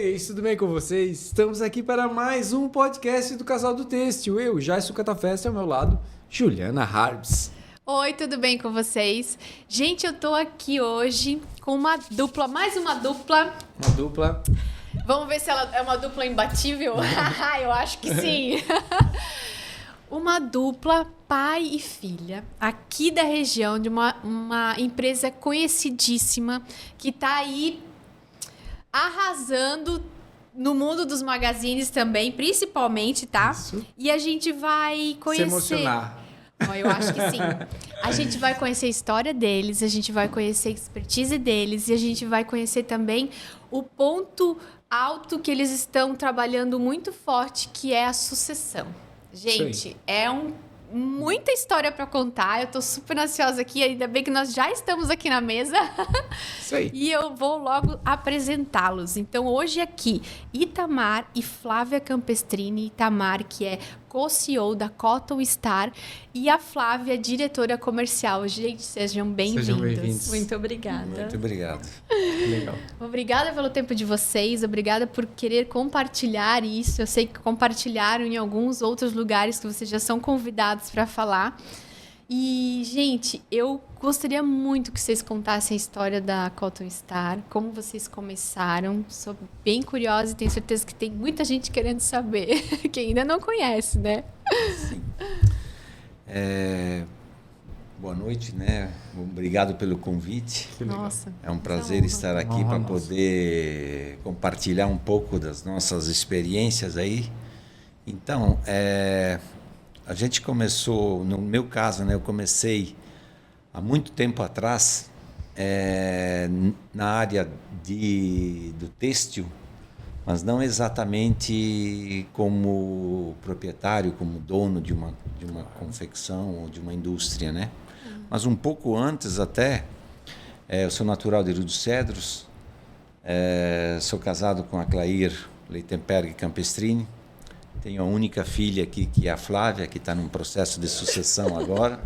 vocês? Tudo bem com vocês? Estamos aqui para mais um podcast do Casal do Têxtil. Eu, Jaisso Catafesta, ao meu lado, Juliana Harbs. Oi, tudo bem com vocês? Gente, eu tô aqui hoje com uma dupla, mais uma dupla. Uma dupla. Vamos ver se ela é uma dupla imbatível? Eu acho que sim. Uma dupla pai e filha, aqui da região, de uma empresa conhecidíssima, que tá aí arrasando no mundo dos magazines também, principalmente, tá? Isso. E a gente vai conhecer... Se emocionar. Eu acho que sim. A gente vai conhecer a história deles, a gente vai conhecer a expertise deles e a gente vai conhecer também o ponto alto que eles estão trabalhando muito forte, que é a sucessão. Gente, muita história para contar. Eu tô super ansiosa aqui, ainda bem que nós já estamos aqui na mesa. Isso aí. E eu vou logo apresentá-los. Então, hoje aqui, Itamar e Flávia Campestrini. Itamar, que é co-CEO da Cotton Star, e a Flávia, diretora comercial. Gente, sejam bem-vindos. Sejam bem-vindos. Muito obrigada. Muito obrigado. Legal. Obrigada pelo tempo de vocês, obrigada por querer compartilhar isso. Eu sei que compartilharam em alguns outros lugares que vocês já são convidados para falar. E, gente, eu gostaria muito que vocês contassem a história da Cotton Star, como vocês começaram. Sou bem curiosa e tenho certeza que tem muita gente querendo saber, que ainda não conhece, né? Sim. Boa noite, né? Obrigado pelo convite. Nossa. É um prazer estar aqui para poder compartilhar um pouco das nossas experiências aí. Então, a gente começou, no meu caso, né? Eu comecei há muito tempo atrás na área do têxtil, mas não exatamente como proprietário, como dono de uma confecção ou de uma indústria, né? Mas um pouco antes até, eu sou natural de Rio dos Cedros, sou casado com a Clair Leitenberg Campestrini, tenho a única filha aqui, que é a Flávia, que está num processo de sucessão agora.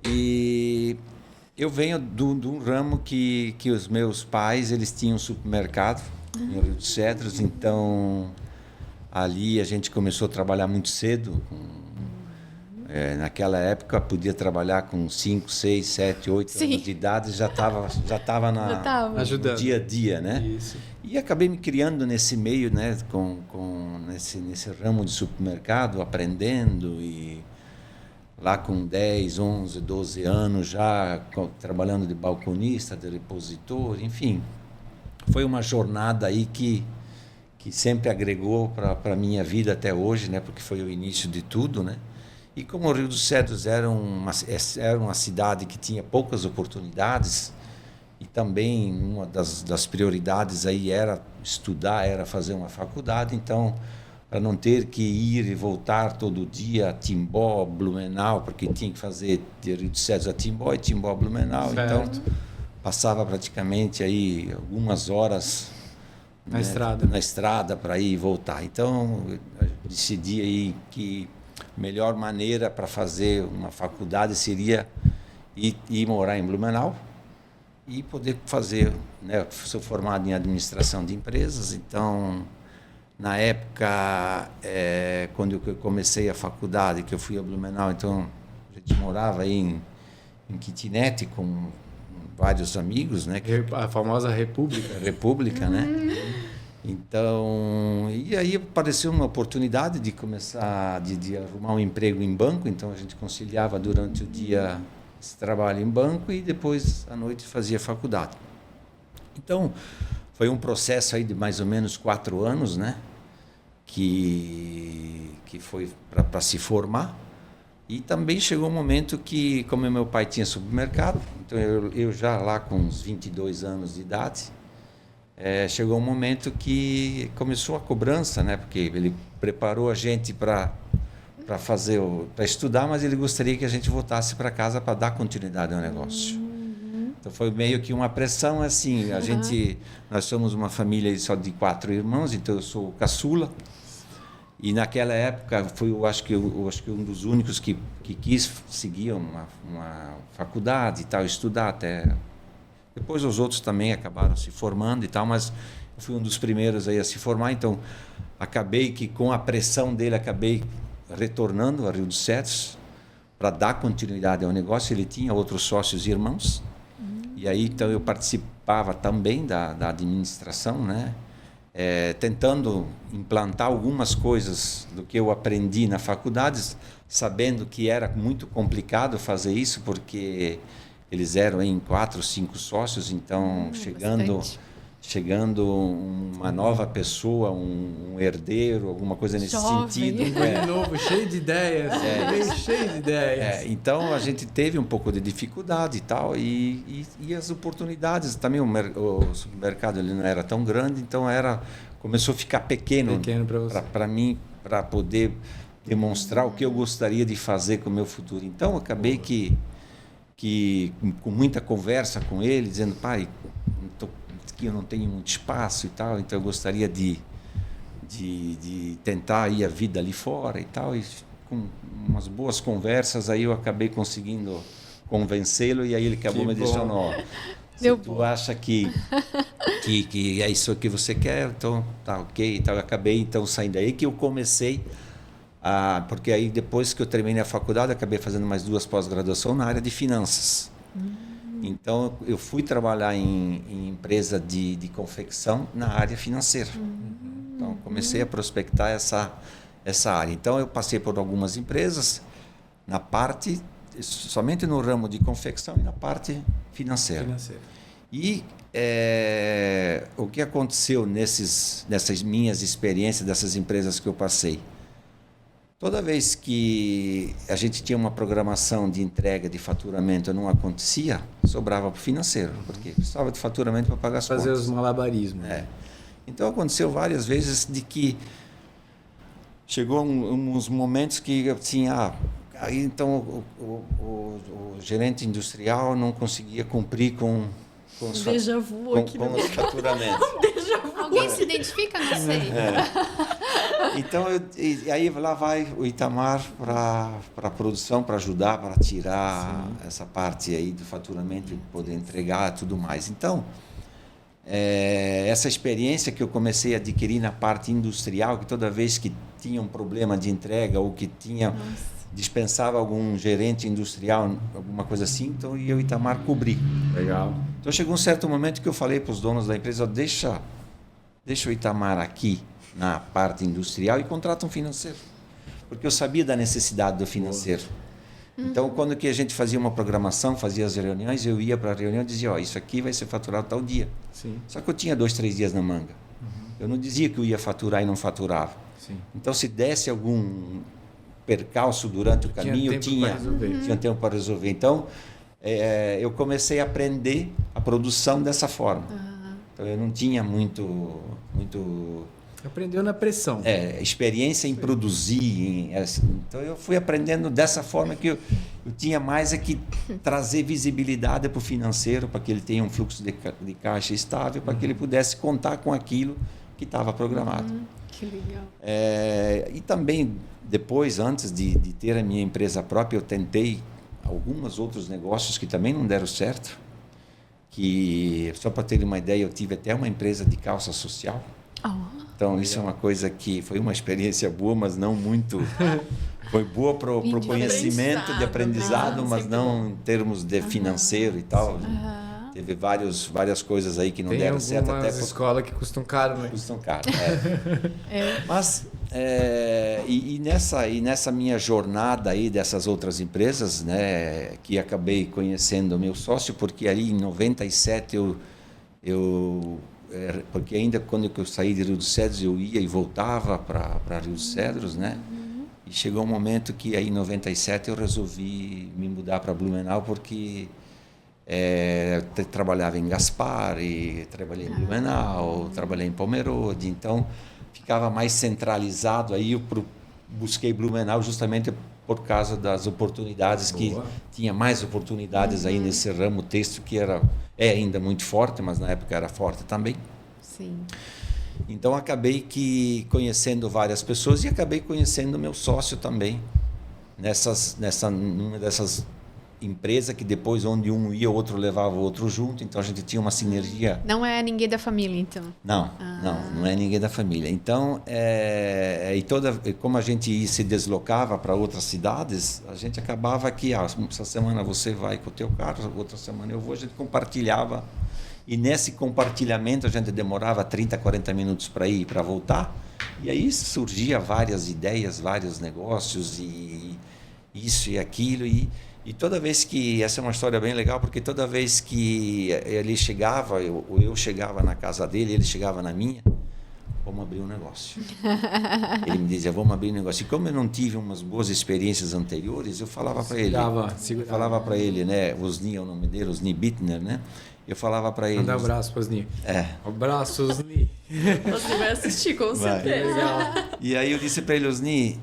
E eu venho de um ramo que os meus pais eles tinham um supermercado em Rio dos Cedros, então ali a gente começou a trabalhar muito cedo. Naquela época podia trabalhar com 5, 6, 7, 8 anos de idade, já estava no dia a dia, né? Isso. E acabei me criando nesse meio, né, nesse ramo de supermercado, aprendendo, e lá com 10, 11, 12 anos já trabalhando de balconista, de repositor, enfim. Foi uma jornada aí que sempre agregou para a minha vida até hoje, né, porque foi o início de tudo, né? E como o Rio dos Cedros era uma cidade que tinha poucas oportunidades, e também uma das prioridades aí era estudar, era fazer uma faculdade, então, para não ter que ir e voltar todo dia a Timbó, Blumenau, porque tinha que fazer de Rio dos Cedros a Timbó e Timbó a Blumenau, Certo. então passava praticamente aí algumas horas Na estrada para ir e voltar. Então, eu decidi aí que a melhor maneira para fazer uma faculdade seria ir morar em Blumenau e poder fazer, né? Sou formado em administração de empresas, então, na época, quando eu comecei a faculdade, que eu fui a Blumenau, então, a gente morava aí em kitnet com vários amigos, né? A famosa República. República, né? Então, e aí apareceu uma oportunidade de começar, de arrumar um emprego em banco, então a gente conciliava durante o dia esse trabalho em banco e depois à noite fazia faculdade. Então, foi um processo aí de mais ou menos 4 anos, né? Que foi para se formar. E também chegou um momento que, como meu pai tinha supermercado, então eu já lá com uns 22 anos de idade, chegou um momento que começou a cobrança, né? Porque ele preparou a gente para estudar, mas ele gostaria que a gente voltasse para casa para dar continuidade ao negócio. Então foi meio que uma pressão assim. Nós somos uma família só de 4 irmãos, então eu sou o caçula. E naquela época eu acho que um dos únicos que quis seguir uma faculdade e tal, estudar até. Depois os outros também acabaram se formando e tal, mas fui um dos primeiros aí a se formar, então acabei que com a pressão dele acabei retornando a Rio dos Cedros para dar continuidade ao negócio. Ele tinha outros sócios e irmãos, e aí então eu participava também da administração, né? Tentando implantar algumas coisas do que eu aprendi na faculdade, sabendo que era muito complicado fazer isso, porque eles eram em 4, 5 sócios, então chegando uma nova pessoa, um herdeiro, alguma coisa nesse sentido. De novo, cheio de ideias. Cheio de ideias. Então a gente teve um pouco de dificuldade e tal, e as oportunidades também, o supermercado ele não era tão grande, então começou a ficar pequeno para mim, para poder demonstrar o que eu gostaria de fazer com o meu futuro. Então acabei que com muita conversa com ele, dizendo, pai, que eu não tenho muito espaço e tal, então eu gostaria de tentar ir a vida ali fora e tal, e com umas boas conversas aí eu acabei conseguindo convencê-lo, e aí ele acabou me dizendo, se tu acha que é isso que você quer, então tá ok, então eu acabei então saindo daí que eu comecei porque aí depois que eu terminei a faculdade acabei fazendo mais 2 pós-graduação na área de finanças. Então, eu fui trabalhar em empresa de confecção na área financeira. Então, comecei a prospectar essa área. Então, eu passei por algumas empresas somente no ramo de confecção e na parte financeira. E o que aconteceu nessas minhas experiências, dessas empresas que eu passei? Toda vez que a gente tinha uma programação de entrega de faturamento e não acontecia, sobrava para o financeiro, porque precisava de faturamento para pagar as contas. Fazer os malabarismos. Então, aconteceu várias vezes de que chegou uns momentos que eu tinha... Aí, então, o gerente industrial não conseguia cumprir com os faturamentos. Alguém se identifica? Não sei. Então, aí lá vai o Itamar para a produção, para ajudar, para tirar essa parte aí do faturamento e poder entregar e tudo mais. Então, essa experiência que eu comecei a adquirir na parte industrial, que toda vez que tinha um problema de entrega ou que dispensava algum gerente industrial, alguma coisa assim, então eu e o Itamar cobrir. Legal. Então, chegou um certo momento que eu falei para os donos da empresa, deixa o Itamar aqui na parte industrial e contrata um financeiro, porque eu sabia da necessidade do financeiro. Então, quando que a gente fazia uma programação, fazia as reuniões, eu ia para a reunião e dizia, isso aqui vai ser faturado tal dia. Sim. Só que eu tinha 2, 3 dias na manga. Eu não dizia que eu ia faturar e não faturava. Sim. Então, se desse algum percalço durante o caminho, eu tinha tempo para resolver. Então, eu comecei a aprender a produção dessa forma. Então, eu não tinha muito Aprendeu na pressão. Experiência em produzir. Então, eu fui aprendendo dessa forma que eu tinha mais que trazer visibilidade para o financeiro, para que ele tenha um fluxo de caixa estável, para que ele pudesse contar com aquilo que estava programado. Que legal. E também, depois, antes de ter a minha empresa própria, eu tentei alguns outros negócios que também não deram certo. Só para ter uma ideia, eu tive até uma empresa de calça social. Então, isso é uma coisa que foi uma experiência boa, mas não muito... Foi boa para o conhecimento, de aprendizado, mas não em termos de financeiro e tal. Teve várias coisas aí que não deram certo. Tem algumas escolas que custam caro, né? Custam caro, Mas, nessa minha jornada aí dessas outras empresas, né, que acabei conhecendo o meu sócio, porque ali em 97 porque ainda quando eu saí de Rio dos Cedros eu ia e voltava para Rio dos Cedros, né? E chegou um momento que aí em 97 eu resolvi me mudar para Blumenau, porque trabalhava em Gaspar e trabalhei em Blumenau, trabalhei em Pomerode, então ficava mais centralizado. Aí eu busquei Blumenau justamente por causa das oportunidades. Que tinha mais oportunidades aí nesse ramo têxtil, que é ainda muito forte, mas na época era forte também. Sim. Então acabei conhecendo várias pessoas e acabei conhecendo meu sócio também numa dessas empresa que depois onde um ia, o outro levava o outro junto, então a gente tinha uma sinergia. Não é ninguém da família, então? Não é ninguém da família. Então, como a gente se deslocava para outras cidades, a gente acabava que, essa semana você vai com o teu carro, outra semana eu vou, a gente compartilhava. E nesse compartilhamento a gente demorava 30, 40 minutos para ir e para voltar. E aí surgia várias ideias, vários negócios e isso e aquilo. E toda vez que... Essa é uma história bem legal, porque toda vez que ele chegava, eu chegava na casa dele, ele chegava na minha, vamos abrir um negócio. Ele me dizia, vamos abrir um negócio. E como eu não tive umas boas experiências anteriores, eu falava para ele... Eu falava para ele, né? Osni é o nome dele, Osni Bittner, né? Eu falava para ele... Manda um abraço para Osni. Abraço, Osni. Você vai assistir, com certeza. E aí eu disse para ele, Osni,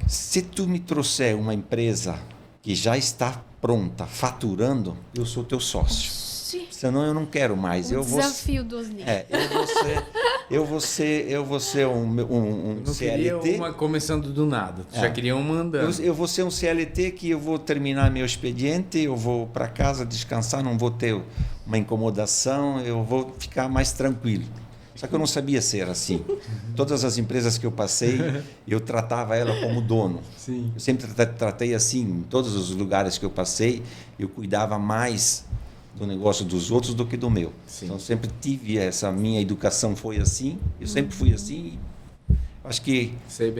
se tu me trouxer uma empresa que já está pronta, faturando, eu sou teu sócio. Senão eu não quero mais. Desafio do Osni. Eu vou ser um não CLT. Queria uma começando do nada. Já queria um mandando. Eu vou ser um CLT que eu vou terminar meu expediente, eu vou para casa descansar, não vou ter uma incomodação, eu vou ficar mais tranquilo. Só que eu não sabia ser assim. Todas as empresas que eu passei, eu tratava ela como dono. Sim. Eu sempre tratei assim, em todos os lugares que eu passei, eu cuidava mais do negócio dos outros do que do meu. Sim. Então sempre tive essa minha educação foi assim, eu sempre fui assim. Acho que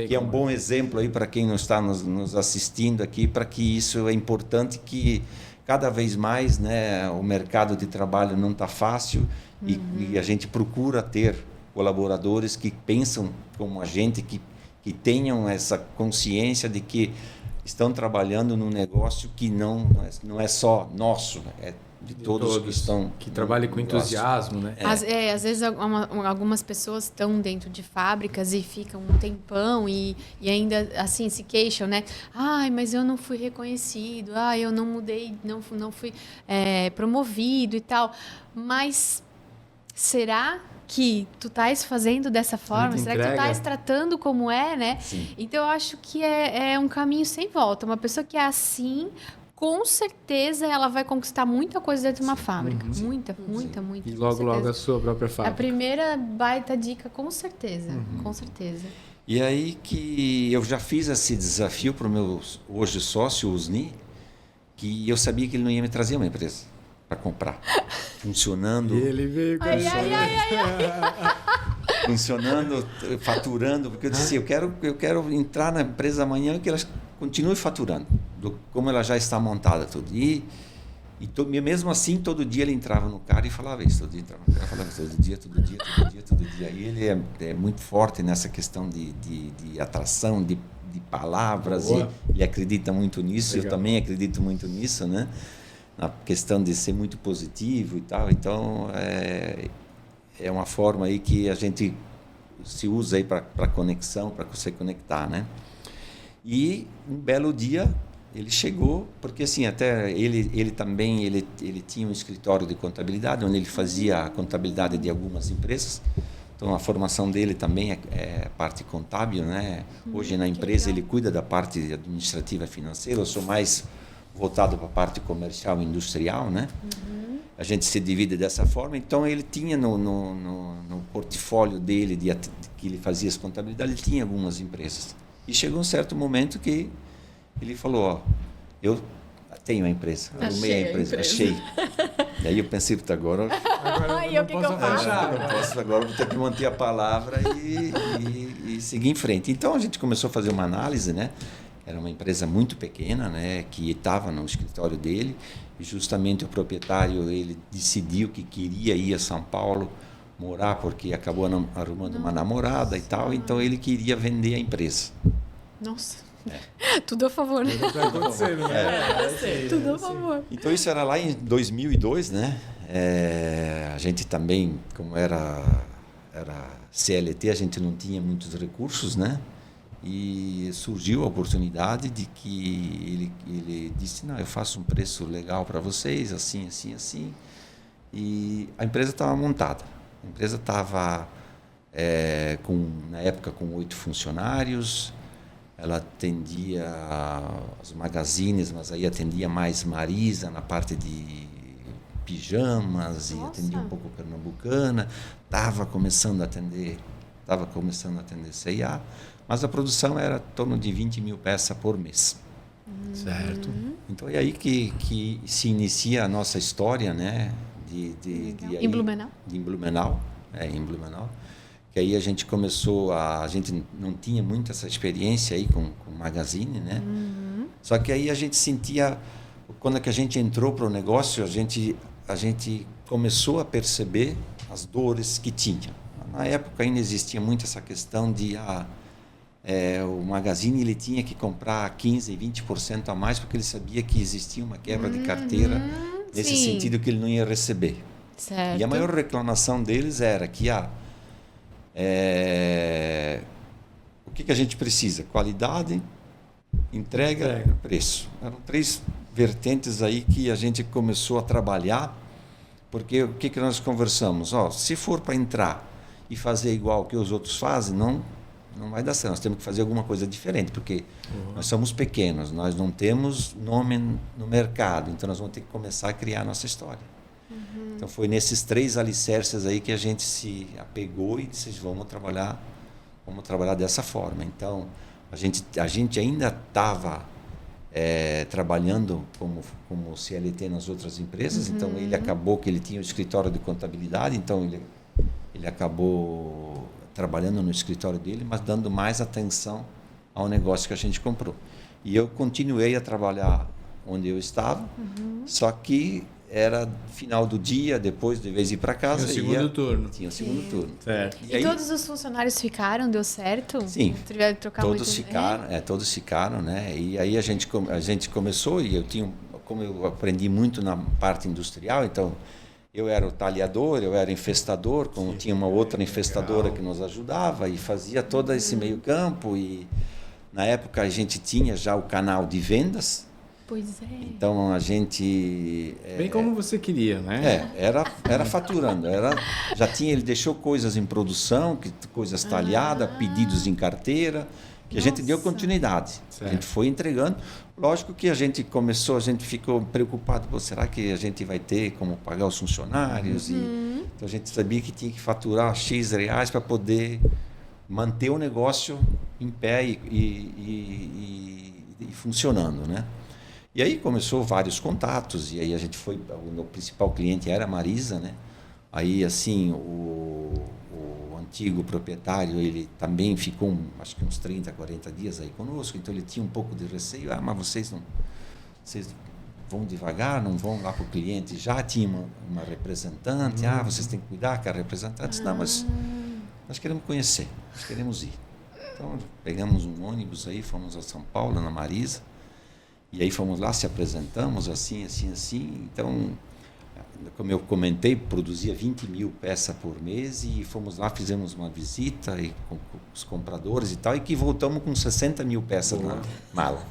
é um bom exemplo aí para quem não está nos assistindo aqui, para que isso é importante, que cada vez mais, né, o mercado de trabalho não está fácil e a gente procura ter colaboradores que pensam como a gente, que tenham essa consciência de que estão trabalhando num negócio que não é só nosso, é de todos que estão... Que trabalhem com entusiasmo, né? Às vezes algumas pessoas estão dentro de fábricas e ficam um tempão e ainda assim se queixam, né? Ai, mas eu não fui reconhecido, eu não mudei, não fui promovido e tal. Mas será que tu estás fazendo dessa forma? Será que tu estás tratando como é, né? Sim. Então, eu acho que é um caminho sem volta. Uma pessoa que é assim... Com certeza ela vai conquistar muita coisa dentro de uma fábrica. Muita. E logo a sua própria fábrica. A primeira baita dica, com certeza. Com certeza. E aí que eu já fiz esse desafio para o meu hoje sócio, Osni, que eu sabia que ele não ia me trazer uma empresa para comprar. Funcionando. E ele veio com funcionando, faturando, porque eu disse, eu quero entrar na empresa amanhã que ela continue faturando, como ela já está montada tudo. E mesmo assim, todo dia ele entrava no carro e falava isso, todo dia entrava no carro, falava isso, todo dia. E ele é muito forte nessa questão de atração, de palavras, e ele acredita muito nisso. Legal. Eu também acredito muito nisso, né? Na questão de ser muito positivo e tal. Então, é uma forma aí que a gente se usa aí para conexão, para você conectar, né? E um belo dia ele chegou, porque assim, até ele também ele tinha um escritório de contabilidade onde ele fazia a contabilidade de algumas empresas. Então a formação dele também é parte contábil, né? Hoje na empresa ele cuida da parte administrativa e financeira. Eu sou mais voltado para a parte comercial e industrial, né? A gente se divide dessa forma. Então ele tinha no portfólio dele que ele fazia essa contabilidade, ele tinha algumas empresas. E chegou um certo momento que ele falou, eu tenho a empresa, arrumei a empresa, achei. E aí eu pensei, agora eu não posso, agora vou ter que manter a palavra e seguir em frente. Então a gente começou a fazer uma análise, né? Era uma empresa muito pequena, né? Que estava no escritório dele, e justamente o proprietário ele decidiu que queria ir a São Paulo morar, porque acabou arrumando uma namorada e tal, então ele queria vender a empresa. Nossa, tudo a favor, né? Tudo tá acontecendo, né? Tudo a favor. Então isso era lá em 2002, né? A gente também, como era CLT, a gente não tinha muitos recursos, né? E surgiu a oportunidade de que ele disse, não, eu faço um preço legal para vocês, assim. E a empresa estava montada. A empresa estava, na época, com 8 funcionários. ela atendia as magazines, mas aí atendia mais Marisa na parte de pijamas. Nossa. E atendia um pouco Pernambucana. Estava começando a atender C&A, mas a produção era em torno de 20 mil peças por mês. Certo. Então é aí que se inicia a nossa história, né? Em Blumenau? Em Blumenau, em Blumenau. Que aí a gente começou a gente não tinha muito essa experiência aí com magazine, né? Só que aí a gente sentia, quando é que a gente entrou para o negócio, a gente começou a perceber as dores que tinha. Na época ainda existia muito essa questão de o magazine ele tinha que comprar 15%, 20% a mais porque ele sabia que existia uma quebra de carteira nesse sim. sentido que ele não ia receber. Certo. E a maior reclamação deles era que o que a gente precisa? Qualidade, entrega, preço. Eram 3 vertentes aí que a gente começou a trabalhar, porque o que nós conversamos? Se for para entrar e fazer igual que os outros fazem, não vai dar certo. Nós temos que fazer alguma coisa diferente, porque nós somos pequenos, nós não temos nome no mercado, então nós vamos ter que começar a criar a nossa história. Então foi nesses 3 alicerces aí que a gente se apegou e disse, vamos trabalhar dessa forma. Então a gente ainda estava trabalhando como CLT nas outras empresas, então ele acabou que ele tinha o escritório de contabilidade, então ele acabou trabalhando no escritório dele, mas dando mais atenção ao negócio que a gente comprou. E eu continuei a trabalhar onde eu estava, só que era final do dia, depois de vez ir para casa. Tinha o segundo turno. Tinha o segundo turno. Certo. E aí, todos os funcionários ficaram? Deu certo? Sim. Tiveram que trocar Todos ficaram, né? E aí a gente começou, e como eu aprendi muito na parte industrial, então eu era o talhador, eu era infestador, tinha uma outra infestadora que nos ajudava e fazia todo esse meio campo. E na época a gente tinha já o canal de vendas. Pois é. Então a gente bem como você queria, né? Era faturando, ele deixou coisas em produção, coisas talhadas, pedidos em carteira, que a gente deu continuidade. Certo. A gente foi entregando. Lógico que a gente ficou preocupado, será que a gente vai ter como pagar os funcionários? Então a gente sabia que tinha que faturar X reais para poder manter o negócio em pé e funcionando, né? E aí começou vários contatos, e aí a gente foi, o principal cliente era a Marisa, né? Aí, assim, o antigo proprietário, ele também ficou, acho que uns 30, 40 dias aí conosco, então ele tinha um pouco de receio, mas vocês vão devagar, não vão lá para o cliente, já tinha uma representante, vocês têm que cuidar com a representante, não, mas nós queremos conhecer, nós queremos ir. Então, pegamos um ônibus aí, fomos a São Paulo, na Marisa, e aí fomos lá, se apresentamos, assim. Então, como eu comentei, produzia 20 mil peças por mês e fomos lá, fizemos uma visita com os compradores e tal, e que voltamos com 60 mil peças na mala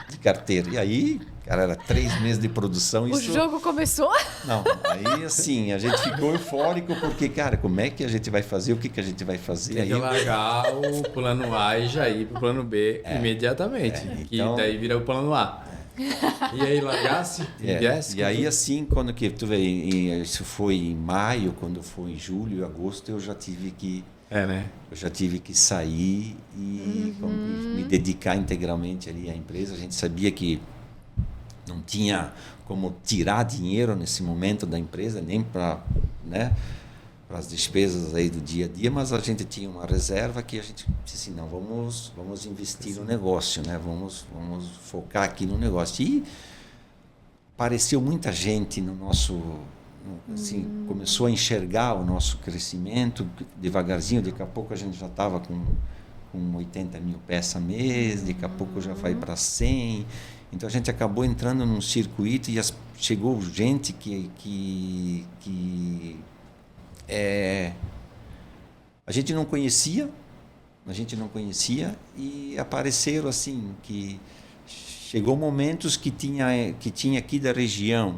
de carteira. E aí, cara, era 3 meses de produção. O jogo começou? Não, aí assim, a gente ficou eufórico porque, cara, como é que a gente vai fazer? O que a gente vai fazer? Tem que largar o plano A e já ir pro plano B imediatamente. Que daí vira o plano A. E aí largasse? E aí assim, quando que tu vê, isso foi em maio, quando foi em julho, agosto, eu já tive que eu já tive que sair e me dedicar integralmente ali à empresa. A gente sabia que não tinha como tirar dinheiro nesse momento da empresa, nem para as despesas aí do dia a dia, mas a gente tinha uma reserva que a gente disse assim, não, vamos investir no negócio, né? Vamos focar aqui no negócio. E apareceu muita gente no nosso, assim, começou a enxergar o nosso crescimento devagarzinho, daqui a pouco a gente já estava com 80 mil peças mês, daqui a pouco já vai para 100. Então a gente acabou entrando num circuito e chegou gente que a gente não conhecia e apareceram assim, que chegou momentos que tinha aqui da região,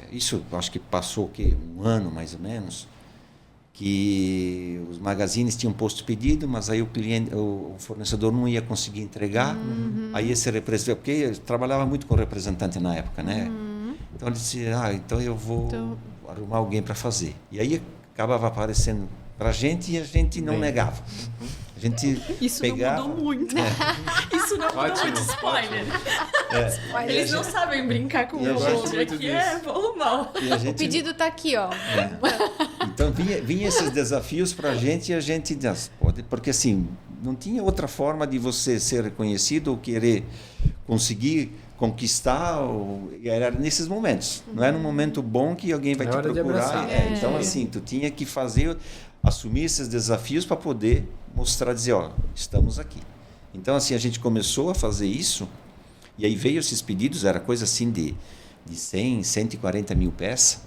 isso acho que passou um ano mais ou menos, que os magazines tinham posto pedido, mas aí o fornecedor não ia conseguir entregar. Aí esse representante, porque eu trabalhava muito com representante na época, né? Então ele disse, então eu vou arrumar alguém para fazer. E aí acabava aparecendo para a gente e a gente não negava. A gente Isso pegava, não mudou muito. Isso não mudou muito. Spoiler. Eles não sabem brincar com o outro. Aqui é bom ou mal. O pedido tá aqui, ó. Então vinha esses desafios para a gente e a gente pode, porque assim não tinha outra forma de você ser reconhecido ou querer conseguir conquistar, era nesses momentos. Não é num momento bom que alguém vai te procurar. Então assim, tu tinha que assumir esses desafios para poder mostrar, dizer, estamos aqui. Então assim, a gente começou a fazer isso e aí veio esses pedidos, era coisa assim de 100, 140 mil peças,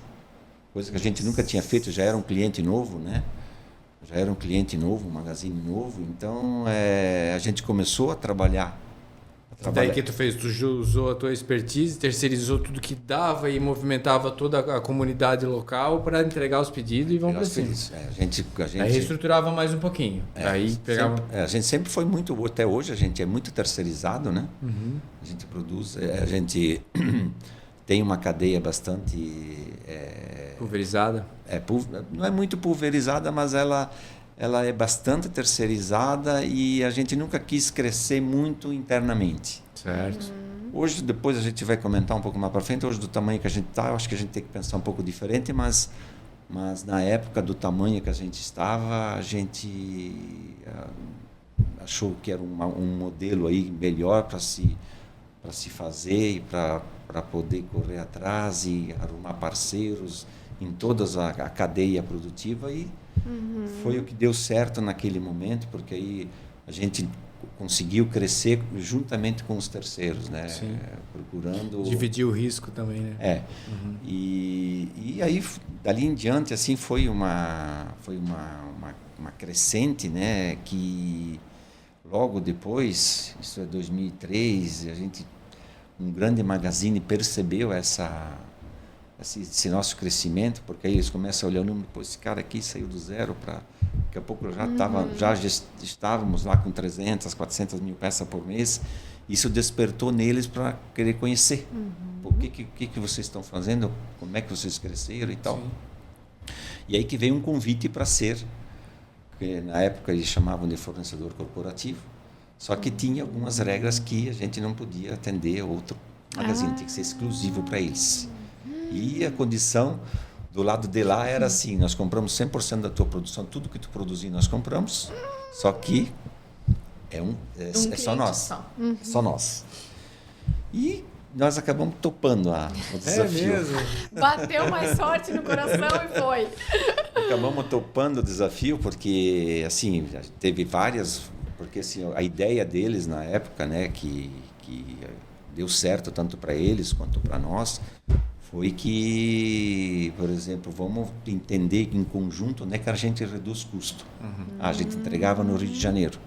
coisa que a gente nunca tinha feito, já era um cliente novo, né? Já era um cliente novo, um magazine novo, então a gente começou a trabalhar. Daí que tu fez? Tu usou a tua expertise, terceirizou tudo que dava e movimentava toda a comunidade local para entregar os pedidos e vamos para cima. A gente aí reestruturava mais um pouquinho. Aí pegava... a gente sempre foi muito, até hoje a gente é muito terceirizado, né? A gente produz, a gente tem uma cadeia bastante... pulverizada? Não é muito pulverizada, mas ela é bastante terceirizada e a gente nunca quis crescer muito internamente. Certo. Hoje, depois a gente vai comentar um pouco mais para frente, hoje do tamanho que a gente está, eu acho que a gente tem que pensar um pouco diferente, mas na época do tamanho que a gente estava, a gente achou que era um modelo aí melhor para se fazer e para poder correr atrás e arrumar parceiros em toda a cadeia produtiva e foi o que deu certo naquele momento, porque aí a gente conseguiu crescer juntamente com os terceiros, né? Procurando... Dividir o risco também, né? E aí, dali em diante, assim, foi uma crescente, né? Que logo depois, isso é 2003, um grande magazine percebeu esse nosso crescimento, porque aí eles começam a olhar o número, esse cara aqui saiu do zero para... Daqui a pouco já estávamos lá com 300, 400 mil peças por mês. Isso despertou neles para querer conhecer. O que vocês estão fazendo, como é que vocês cresceram e tal. E aí que veio um convite para ser, que na época eles chamavam de fornecedor corporativo, só que tinha algumas regras que a gente não podia atender outro magazine, tinha que ser exclusivo para eles. E a condição do lado de lá era assim, nós compramos 100% da tua produção, tudo que tu produzir nós compramos, só que é só nós. Só nós. E nós acabamos topando o desafio. É mesmo? Bateu mais forte no coração e foi. Acabamos topando o desafio porque, assim, teve várias... Porque assim, a ideia deles na época, né, que deu certo tanto para eles quanto para nós, foi que, por exemplo, vamos entender em conjunto, né, que a gente reduz custo. A gente entregava no Rio de Janeiro.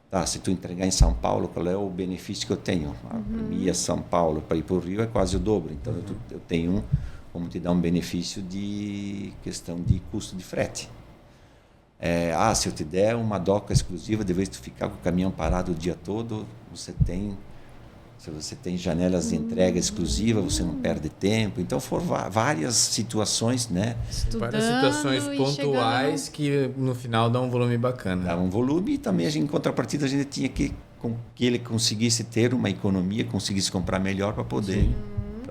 Tá, se tu entregar em São Paulo, qual é o benefício que eu tenho? Para mim, São Paulo, para ir para o Rio é quase o dobro. Então, eu tenho como te dar um benefício de questão de custo de frete. Se eu te der uma doca exclusiva, de vez de tu ficar com o caminhão parado o dia todo, se você tem janelas de entrega exclusiva, você não perde tempo. Então, foram várias situações, né? Várias situações pontuais que, no final, dão um volume bacana. Dá um volume e também, em contrapartida, a gente tinha que ele conseguisse ter uma economia, conseguisse comprar melhor para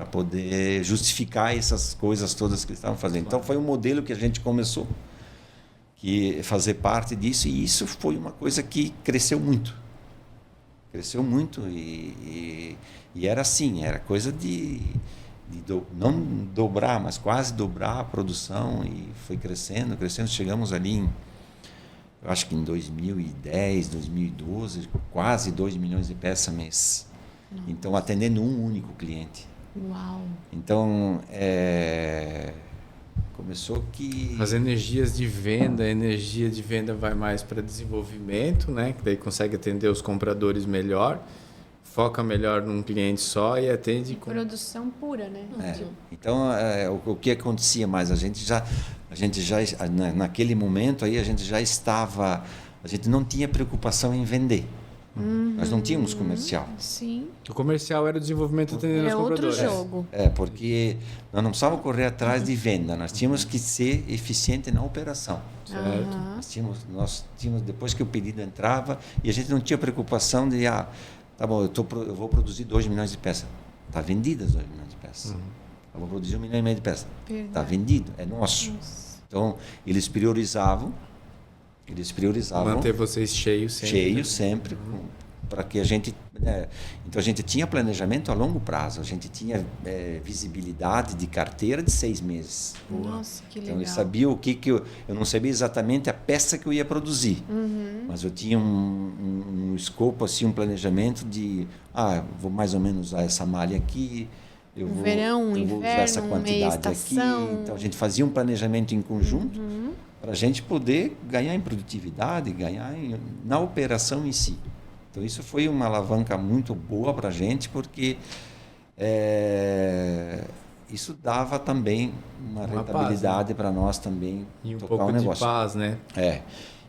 poder justificar essas coisas todas que eles estavam fazendo. Então, foi um modelo que a gente começou a fazer parte disso e isso foi uma coisa que cresceu muito. Cresceu muito e era assim, era coisa não dobrar, mas quase dobrar a produção e foi crescendo. Chegamos ali eu acho que em 2010, 2012, quase 2 milhões de peças mês. Nossa. Então, atendendo um único cliente. Uau! Então, começou que... As energia de venda vai mais para desenvolvimento, né? Que daí consegue atender os compradores melhor, foca melhor num cliente só e atende... Produção pura, né? Então, o que acontecia mais? A a gente já, naquele momento aí, a gente não tinha preocupação em vender. Nós não tínhamos comercial. Sim. O comercial era o desenvolvimento atendendo aos compradores. É outro jogo. Porque nós não precisávamos correr atrás de venda, nós tínhamos que ser eficiente na operação. Certo. Nós tínhamos, depois que o pedido entrava, e a gente não tinha preocupação de, tá bom, eu vou produzir 2 milhões de peças. Está vendidas 2 milhões de peças. Eu vou produzir 1,5 milhão de peças. Está vendido, é nosso. Então, eles priorizavam. Manter vocês cheios sempre. Cheios sempre, para que a gente... então, a gente tinha planejamento a longo prazo. A gente tinha visibilidade de carteira de 6 meses. Nossa, que legal. Então, eu sabia o que eu não sabia exatamente a peça que eu ia produzir. Mas eu tinha um escopo, assim, um planejamento de... vou mais ou menos usar essa malha aqui... Eu vou usar essa quantidade aqui. Então, a gente fazia um planejamento em conjunto para a gente poder ganhar em produtividade, na operação em si. Então, isso foi uma alavanca muito boa para a gente, porque isso dava também uma rentabilidade, né, para nós também e tocar pouco o negócio. De paz, né?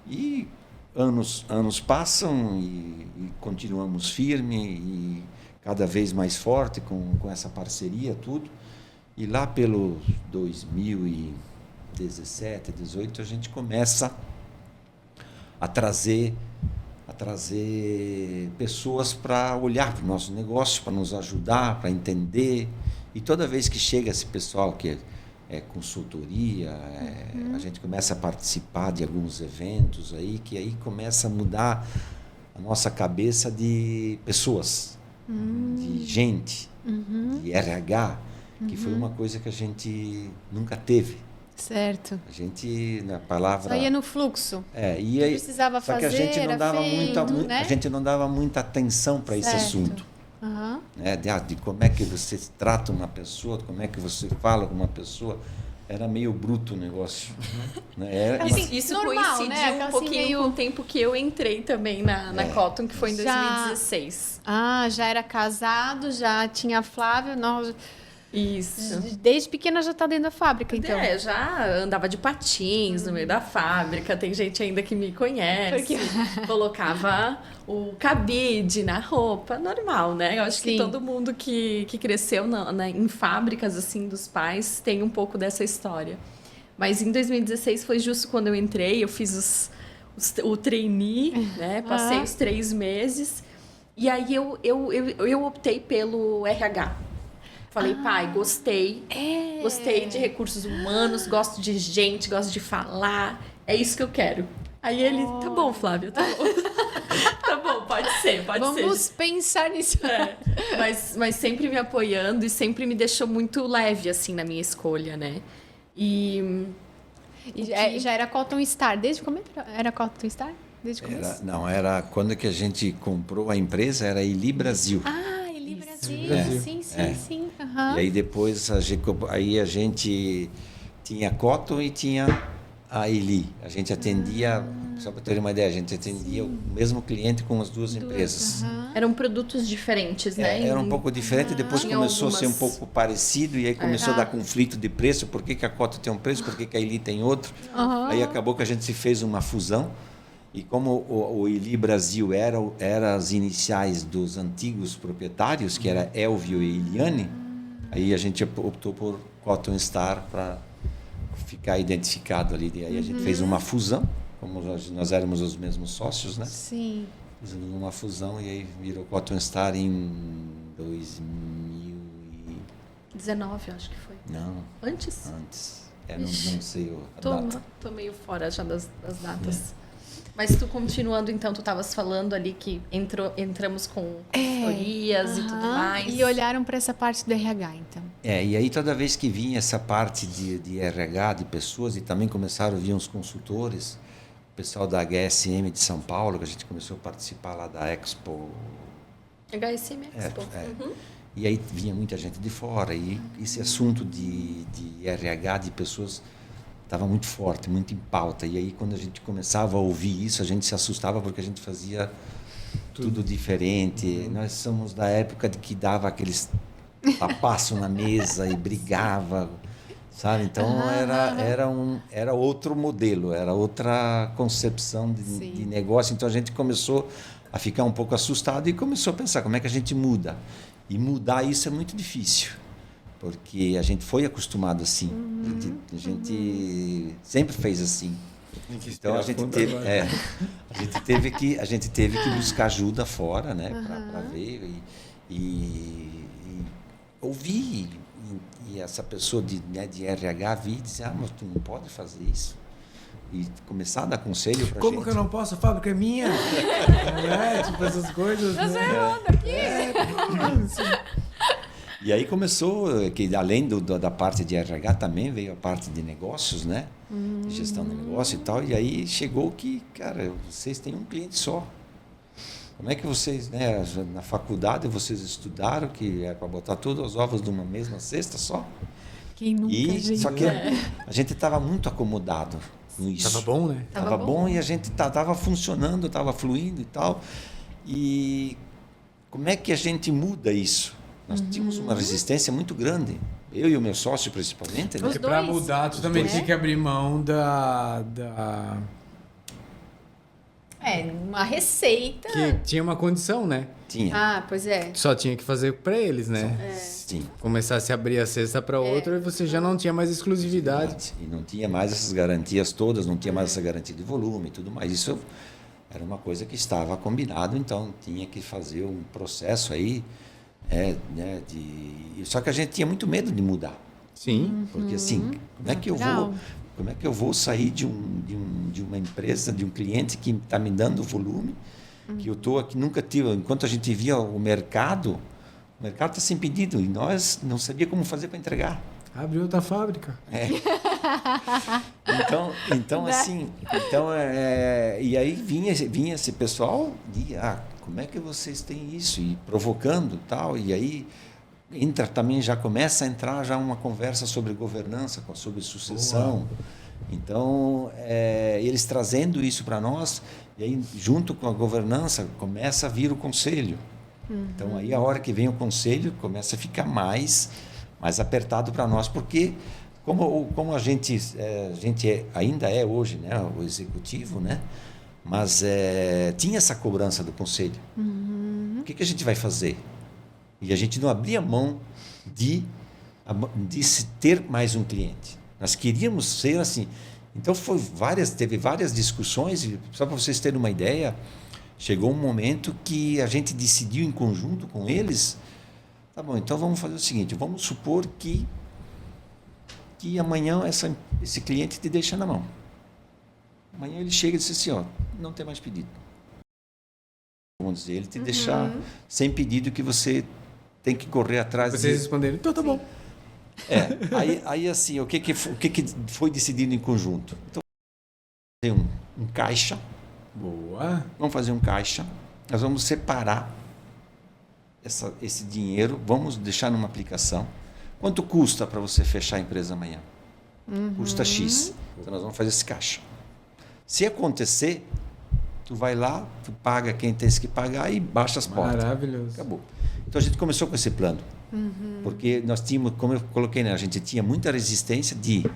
E anos passam e continuamos firme e cada vez mais forte com essa parceria, tudo. E lá pelos 2017, 2018, a gente começa a trazer pessoas para olhar para o nosso negócio, para nos ajudar, para entender. E toda vez que chega esse pessoal que é consultoria, a gente começa a participar de alguns eventos aí, que aí começa a mudar a nossa cabeça de pessoas. De gente, de RH, que foi uma coisa que a gente nunca teve. Certo. A gente, na palavra... Só ia no fluxo. E aí, precisava só fazer, que a gente não dava né? a gente não dava muita atenção para esse assunto. Né? De como é que você trata uma pessoa, como é que você fala com uma pessoa. Era meio bruto o negócio. Né? Isso normal, coincidiu, né? um pouquinho com o tempo que eu entrei também na Cotton, que foi em 2016. Já era casado, já tinha a Flávia. Isso. Desde pequena já está dentro da fábrica, então. Já andava de patins no meio da fábrica. Tem gente ainda que me conhece. Colocava o cabide na roupa, normal, né? Eu acho que todo mundo que cresceu em fábricas assim dos pais tem um pouco dessa história. Mas em 2016 foi justo quando eu entrei, eu fiz o trainee, né? Passei os 3 meses. E aí eu optei pelo RH. Falei, pai, gostei de recursos humanos, gosto de gente, gosto de falar, é isso que eu quero. Aí ele, tá bom, Flávia, tá bom. Tá bom, pode ser. Vamos pensar nisso. Mas sempre me apoiando e sempre me deixou muito leve, assim, na minha escolha, né? Já era Cotton Star, desde quando era Cotton Star? Desde o começo? Era quando que a gente comprou a empresa, era a Eli Brasil. Eli Brasil, sim. E aí depois a gente tinha Cotton e tinha a Eli. A gente atendia, só para ter uma ideia, a gente atendia o mesmo cliente com as duas empresas. Eram produtos diferentes, né? Era um pouco diferente, depois começou a ser um pouco parecido e aí começou a dar conflito de preço. Por que a Cotton tem um preço, por que a Eli tem outro? Aí acabou que a gente se fez uma fusão. E como o Eli Brasil era as iniciais dos antigos proprietários, que era Elvio e Eliane, aí a gente optou por Cotton Star para ficar identificado ali. E aí a gente fez uma fusão, como nós éramos os mesmos sócios, né? Sim. Fizemos uma fusão e aí virou Cotton Star em 2019, acho que foi. Não. Antes? Não sei a data. Tô meio fora já das datas. Mas tu continuando, então, tu estavas falando ali que entramos com consultorias e tudo mais. E olharam para essa parte do RH, então. E aí toda vez que vinha essa parte de RH, de pessoas, e também começaram a vir uns consultores, o pessoal da HSM de São Paulo, que a gente começou a participar lá da Expo. HSM Expo. E aí vinha muita gente de fora, e esse assunto de RH, de pessoas... estava muito forte, muito em pauta. E aí, quando a gente começava a ouvir isso, a gente se assustava porque a gente fazia tudo diferente. Nós somos da época de que dava aqueles tapaços na mesa e brigava. sabe? Então era outro modelo, era outra concepção de negócio. Então a gente começou a ficar um pouco assustado e começou a pensar como é que a gente muda. E mudar isso é muito difícil, porque a gente foi acostumado assim. A gente sempre fez assim. Então a gente teve que buscar ajuda fora, né, para ver e ouvir. E essa pessoa de RH vir e dizer, mas tu não pode fazer isso. E começar a dar conselho para gente. Como que eu não posso? A fábrica é minha. Tipo essas coisas. Mas né? E aí começou, que além da parte de RH também veio a parte de negócios, né? De gestão de negócio e tal. E aí chegou que, cara, vocês têm um cliente só. Como é que vocês, né, na faculdade vocês estudaram que é para botar todos os ovos numa mesma cesta só? Quem nunca, gente? Só que a gente estava muito acomodado com isso. Tava bom, né? Tava bom e a gente tava funcionando, tava fluindo e tal. E como é que a gente muda isso? Nós tínhamos uma resistência muito grande. Eu e o meu sócio, principalmente. Né? Porque para mudar, tu também tinha que abrir mão da... uma receita. Que tinha uma condição, né? Tinha. Ah, pois é. Só tinha que fazer para eles, né? Sim. Começasse a abrir a cesta para outro e você já não tinha mais exclusividade. E não tinha mais essas garantias todas, não tinha mais essa garantia de volume e tudo mais. Isso era uma coisa que estava combinado, então tinha que fazer um processo aí, né, só que a gente tinha muito medo de mudar. Sim. Porque assim, como é que eu vou sair de uma empresa, de um cliente que está me dando volume, que eu estou aqui, nunca tive, enquanto a gente via o mercado está sem pedido e nós não sabia como fazer para entregar. Abre outra fábrica. Então assim, e aí vinha esse pessoal e como é que vocês têm isso? E provocando tal, e aí começa a entrar já uma conversa sobre governança, sobre sucessão. Boa. Então, eles trazendo isso para nós, e aí junto com a governança começa a vir o conselho. Então, aí a hora que vem o conselho começa a ficar mais apertado para nós, porque como a gente ainda é hoje, né, o executivo, né, mas tinha essa cobrança do conselho. O que a gente vai fazer? E a gente não abria mão de ter mais um cliente. Nós queríamos ser assim. Então teve várias discussões, e só para vocês terem uma ideia, chegou um momento que a gente decidiu em conjunto com eles, tá bom, então vamos fazer o seguinte, vamos supor que amanhã esse cliente te deixa na mão. Amanhã ele chega e diz assim, não tem mais pedido. Vamos dizer, ele te deixar sem pedido, que você tem que correr atrás. Vocês responderam, então tá bom. Aí assim, o que foi decidido em conjunto? Então, vamos fazer um caixa. Boa. Vamos fazer um caixa. Nós vamos separar esse dinheiro, vamos deixar numa aplicação. Quanto custa para você fechar a empresa amanhã? Custa X. Então nós vamos fazer esse caixa. Se acontecer, tu vai lá, tu paga quem tem que pagar e baixa as portas. Maravilhoso. Acabou. Então a gente começou com esse plano. Porque nós tínhamos, como eu coloquei, né, a gente tinha muita resistência de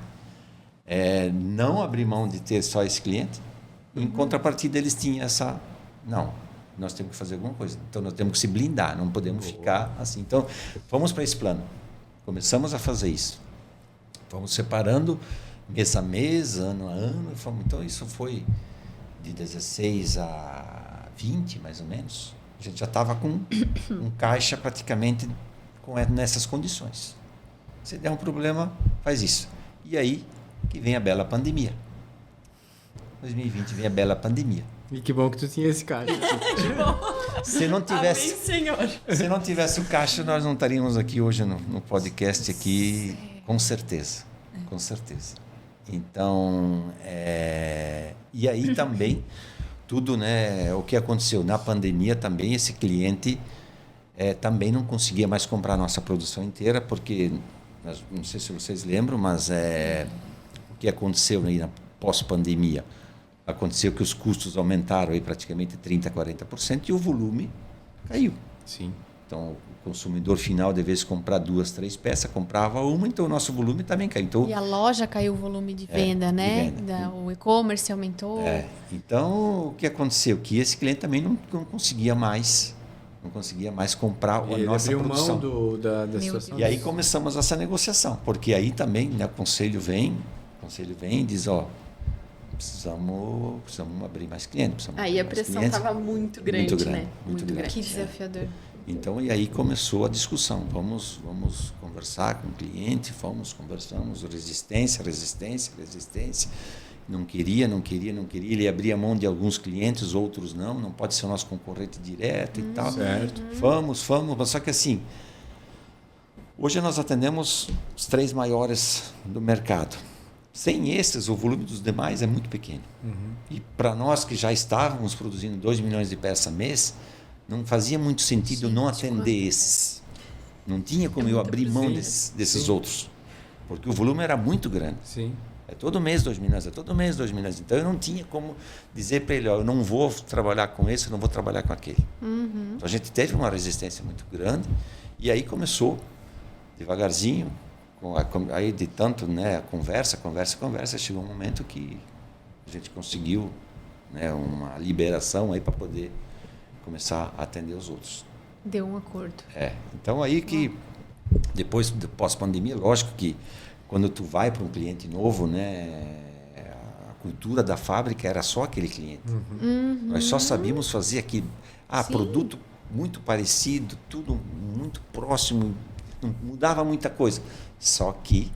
não abrir mão de ter só esse cliente. Em contrapartida, eles tinham essa... Não, nós temos que fazer alguma coisa. Então nós temos que se blindar, não podemos ficar assim. Então fomos para esse plano. Começamos a fazer isso. Fomos separando mês a mês, ano a ano. Então isso foi de 16 a 20, mais ou menos. A gente já estava com um caixa praticamente nessas condições. Se der um problema, faz isso. E aí que vem a bela pandemia. 2020 vem a bela pandemia. E que bom que tu tinha esse caixa. Se não tivesse, amém, Senhor. Se não tivesse o caixa, nós não estaríamos aqui hoje no podcast aqui, com certeza. Com certeza. Então, e aí também tudo, né, o que aconteceu na pandemia também, esse cliente também não conseguia mais comprar a nossa produção inteira, porque, não sei se vocês lembram, mas o que aconteceu aí na pós-pandemia, aconteceu que os custos aumentaram aí praticamente 30%, 40% e o volume caiu. Sim. Então, consumidor final, de vez comprar 2, 3 peças, comprava uma, então o nosso volume também caiu. Então, e a loja caiu o volume de venda, né? De venda. O e-commerce aumentou. Então, o que aconteceu? Que esse cliente também não conseguia mais comprar a nossa produção. Mão da situação. E aí começamos essa negociação, porque aí também, né, o conselho vem e diz, precisamos abrir mais clientes. Aí a pressão estava muito grande, né? Muito grande. Que desafiador. Então, e aí começou a discussão. Vamos conversar com o cliente, conversamos, resistência. Não queria. Ele abria mão de alguns clientes, outros não pode ser o nosso concorrente direto e tal. Certo. Vamos. Só que assim, hoje nós atendemos os 3 maiores do mercado. Sem esses, o volume dos demais é muito pequeno. E para nós que já estávamos produzindo 2 milhões de peças mês, não fazia muito sentido não atender esses. Não tinha como eu abrir mão desses outros, porque o volume era muito grande. Sim. É todo mês 2 milhões, Então eu não tinha como dizer para ele, eu não vou trabalhar com esse, eu não vou trabalhar com aquele. Então a gente teve uma resistência muito grande e aí começou devagarzinho, aí de tanto, né, conversa, chegou um momento que a gente conseguiu, né, uma liberação aí para poder começar a atender os outros. Deu um acordo. Então aí que depois do pós-pandemia, lógico que quando tu vai para um cliente novo, né, a cultura da fábrica era só aquele cliente. Nós só sabíamos fazer aqui, produto muito parecido, tudo muito próximo, não mudava muita coisa. Só que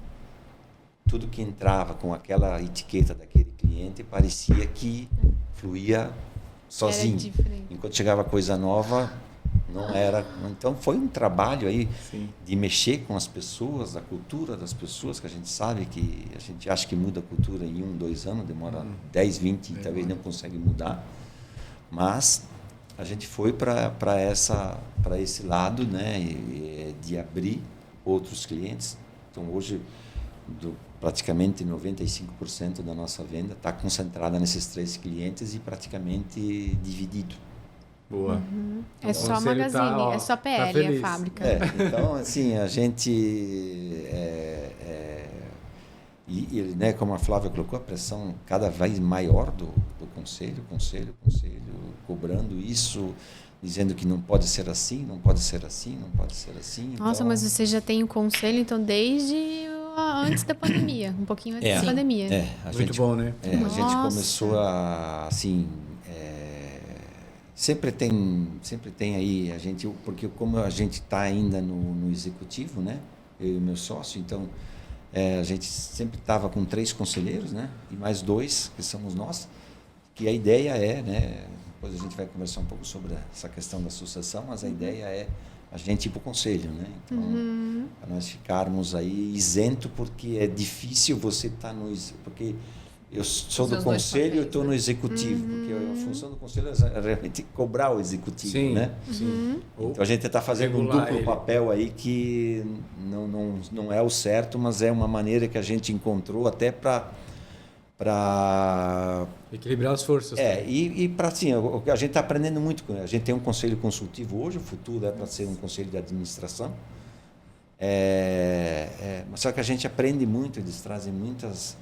tudo que entrava com aquela etiqueta daquele cliente parecia que fluía sozinho. Enquanto chegava coisa nova, não era. Então foi um trabalho aí de mexer com as pessoas, a cultura das pessoas, que a gente sabe que a gente acha que muda a cultura em 1, 2 anos, demora 10, 20, talvez não consegue mudar. Mas a gente foi para esse lado, né, de abrir outros clientes. Então hoje praticamente 95% da nossa venda está concentrada nesses 3 clientes e praticamente dividido. Boa. É só Magazine, é só PL a fábrica. Então, assim, a gente... né, como a Flávia colocou, a pressão cada vez maior do conselho, cobrando isso, dizendo que não pode ser assim. Nossa, então... mas você já tem o conselho, então, desde antes da pandemia, um pouquinho antes da pandemia. Muito bom, né? A gente começou a, assim... Sempre tem aí a gente, porque como a gente está ainda no executivo, né? Eu e o meu sócio, então a gente sempre estava com 3 conselheiros, né? E mais 2 que somos nós, que a ideia é, né? Depois a gente vai conversar um pouco sobre essa questão da sucessão, mas a ideia é a gente ir para o conselho, né? Então para nós ficarmos aí isento, porque é difícil você estar porque eu sou do conselho e estou no executivo, porque a função do conselho é realmente cobrar o executivo, né? Sim. Então a gente está fazendo um duplo papel aí que não é o certo, mas é uma maneira que a gente encontrou até para equilibrar as forças. E para assim, a gente está aprendendo muito. A gente tem um conselho consultivo hoje, o futuro é para ser um conselho de administração. Só que a gente aprende muito, eles trazem muitas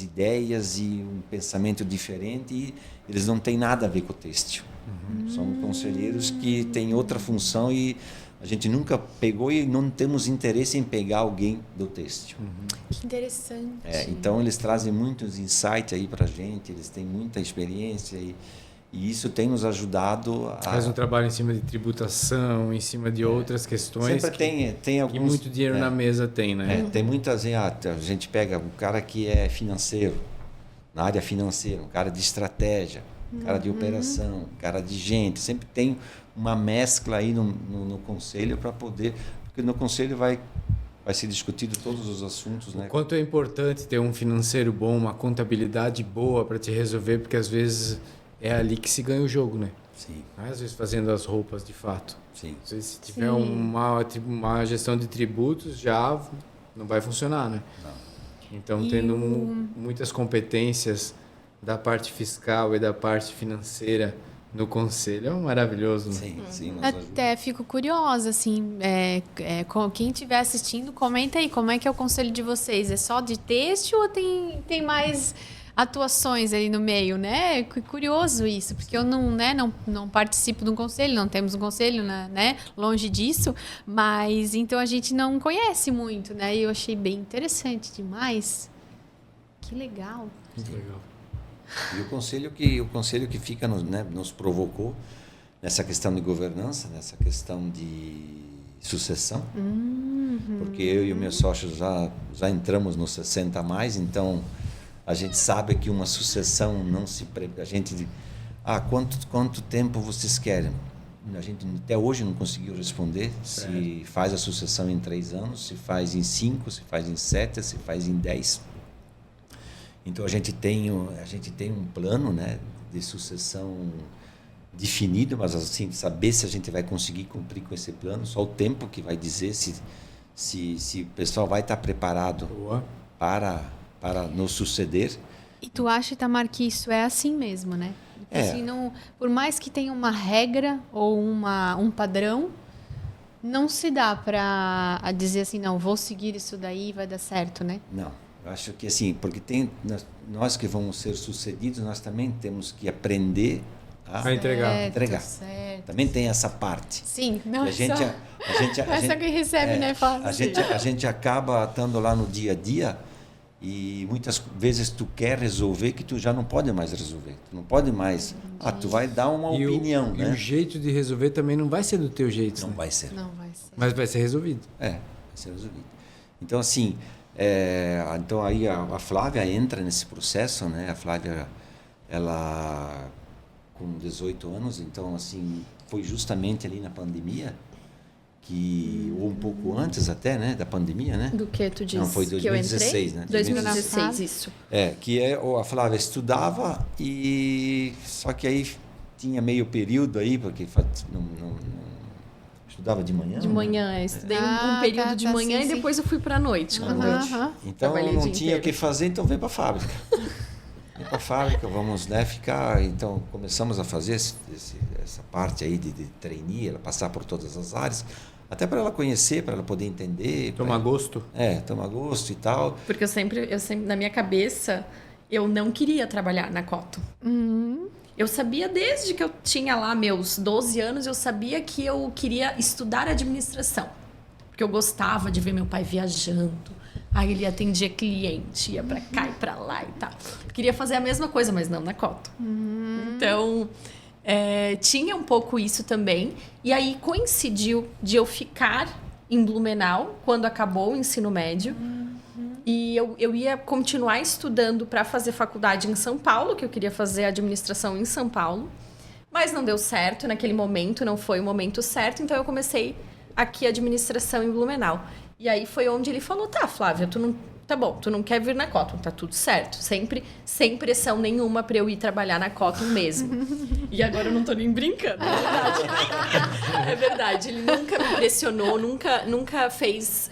ideias e um pensamento diferente e eles não têm nada a ver com o têxtil. São conselheiros que têm outra função e a gente nunca pegou e não temos interesse em pegar alguém do têxtil. Que interessante. Então eles trazem muitos insights aí para a gente, eles têm muita experiência e isso tem nos ajudado a... Faz um trabalho em cima de tributação, em cima de outras questões. Sempre tem alguns... E muito dinheiro na mesa tem, né? Tem muitas... a gente pega um cara que é financeiro, na área financeira, um cara de estratégia, um cara de operação, um cara de gente. Sempre tem uma mescla aí no conselho para poder... Porque no conselho vai ser discutido todos os assuntos, né? O quanto é importante ter um financeiro bom, uma contabilidade boa para te resolver, porque às vezes... É ali que se ganha o jogo, né? Sim. Às vezes fazendo as roupas de fato. Sim. Se tiver uma gestão de tributos, já não vai funcionar, né? Não. Então, tendo muitas competências da parte fiscal e da parte financeira no conselho é maravilhoso. Né? Sim. Até fico curiosa, assim, quem estiver assistindo, comenta aí, como é que é o conselho de vocês? É só de texto ou tem mais atuações aí no meio, né? Curioso isso, porque eu não participo de um conselho, não temos um conselho, né? Longe disso, mas então a gente não conhece muito, né? E eu achei bem interessante demais. Que legal. Muito legal. E o conselho que fica nos provocou nessa questão de governança, nessa questão de sucessão, porque eu e o meu sócio já entramos nos 60 a mais, então a gente sabe que uma sucessão não se a gente quanto tempo vocês querem? A gente até hoje não conseguiu responder se faz a sucessão em 3 anos, se faz em 5, se faz em 7, se faz em 10. Então a gente tem um plano, né, de sucessão definido, mas assim, saber se a gente vai conseguir cumprir com esse plano, só o tempo que vai dizer se o pessoal vai estar preparado para nos suceder. E tu acha, Itamar, que isso é assim mesmo, né? Assim, por mais que tenha uma regra ou um padrão, não se dá para dizer assim, não, vou seguir isso daí e vai dar certo, né? Não. Eu acho que assim, porque nós que vamos ser sucedidos, nós também temos que aprender a entregar. Certo. Também tem essa parte. Sim, não é só quem recebe, né, fala. A gente acaba estando lá no dia a dia e muitas vezes tu quer resolver que tu já não pode mais resolver. Tu não pode mais. Tu vai dar uma opinião, né? E o jeito de resolver também não vai ser do teu jeito. Não vai ser. Não vai ser. Mas vai ser resolvido. Vai ser resolvido. Então, assim, então aí a Flávia entra nesse processo, né? A Flávia, ela com 18 anos, então assim, foi justamente ali na pandemia, ou um pouco antes até, né, da pandemia, né? Do que tu disse? Não, foi 2016, né? 2016, isso. A Flávia estudava só que aí tinha meio período aí, porque não estudava de manhã. De manhã, estudei um período de manhã e depois eu fui para a noite. Então não tinha o que fazer, então veio para a fábrica. Veio para a fábrica, vamos ficar. Então começamos a fazer essa parte aí de trainee, ela passar por todas as áreas, até para ela conhecer, para ela poder entender. Tomar gosto. Tomar gosto e tal. Porque eu sempre, na minha cabeça, eu não queria trabalhar na Cotton. Eu sabia desde que eu tinha lá meus 12 anos, eu sabia que eu queria estudar administração. Porque eu gostava de ver meu pai viajando. Aí ele atendia cliente, ia para cá e para lá e tal. Eu queria fazer a mesma coisa, mas não na Cotton. Então, tinha um pouco isso também. E aí coincidiu de eu ficar em Blumenau quando acabou o ensino médio. E eu ia continuar estudando para fazer faculdade em São Paulo, que eu queria fazer administração em São Paulo. Mas não deu certo naquele momento, não foi o momento certo. Então, eu comecei aqui a administração em Blumenau. E aí foi onde ele falou, tá, Flávia, tu não quer vir na Cotton, tá tudo certo. Sem pressão nenhuma para eu ir trabalhar na Cotton mesmo. E agora eu não tô nem brincando, é verdade. É verdade, ele nunca me pressionou, nunca fez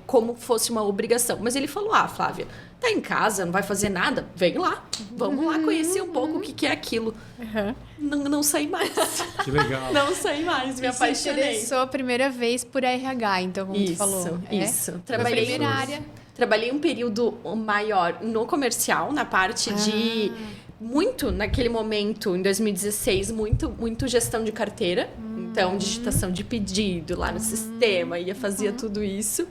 como fosse uma obrigação. Mas ele falou, Flávia, tá em casa, não vai fazer nada? Vem lá, vamos lá conhecer um pouco o que é aquilo. Não saí mais. Que legal. Não saí mais, me apaixonei. Você interessou a primeira vez por RH, então, como tu falou. Isso. Trabalhei na primeira área. Trabalhei um período maior no comercial, na parte de... Muito, naquele momento, em 2016, muito gestão de carteira. Então, digitação de pedido lá no sistema, fazia tudo isso.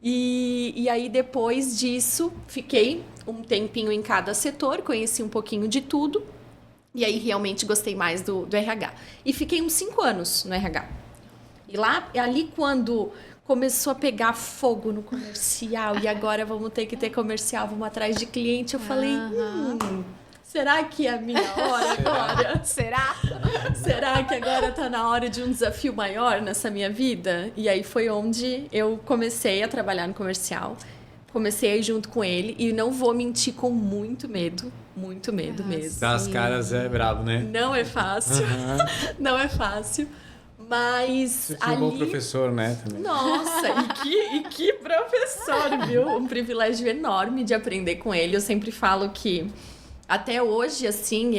E aí, depois disso, fiquei um tempinho em cada setor, conheci um pouquinho de tudo. E aí, realmente, gostei mais do RH. E fiquei uns 5 anos no RH. E ali, quando começou a pegar fogo no comercial, e agora vamos ter que ter comercial, vamos atrás de cliente, eu falei, será que é a minha hora agora? Será? Será que agora tá na hora de um desafio maior nessa minha vida? E aí foi onde eu comecei a trabalhar no comercial. Comecei a ir junto com ele e não vou mentir, com muito medo mesmo. Dar as caras é brabo, né? Não é fácil, não é fácil. Mas você tinha um bom professor, né? Também. Nossa, e que professor, viu? Um privilégio enorme de aprender com ele. Eu sempre falo que Até hoje, assim,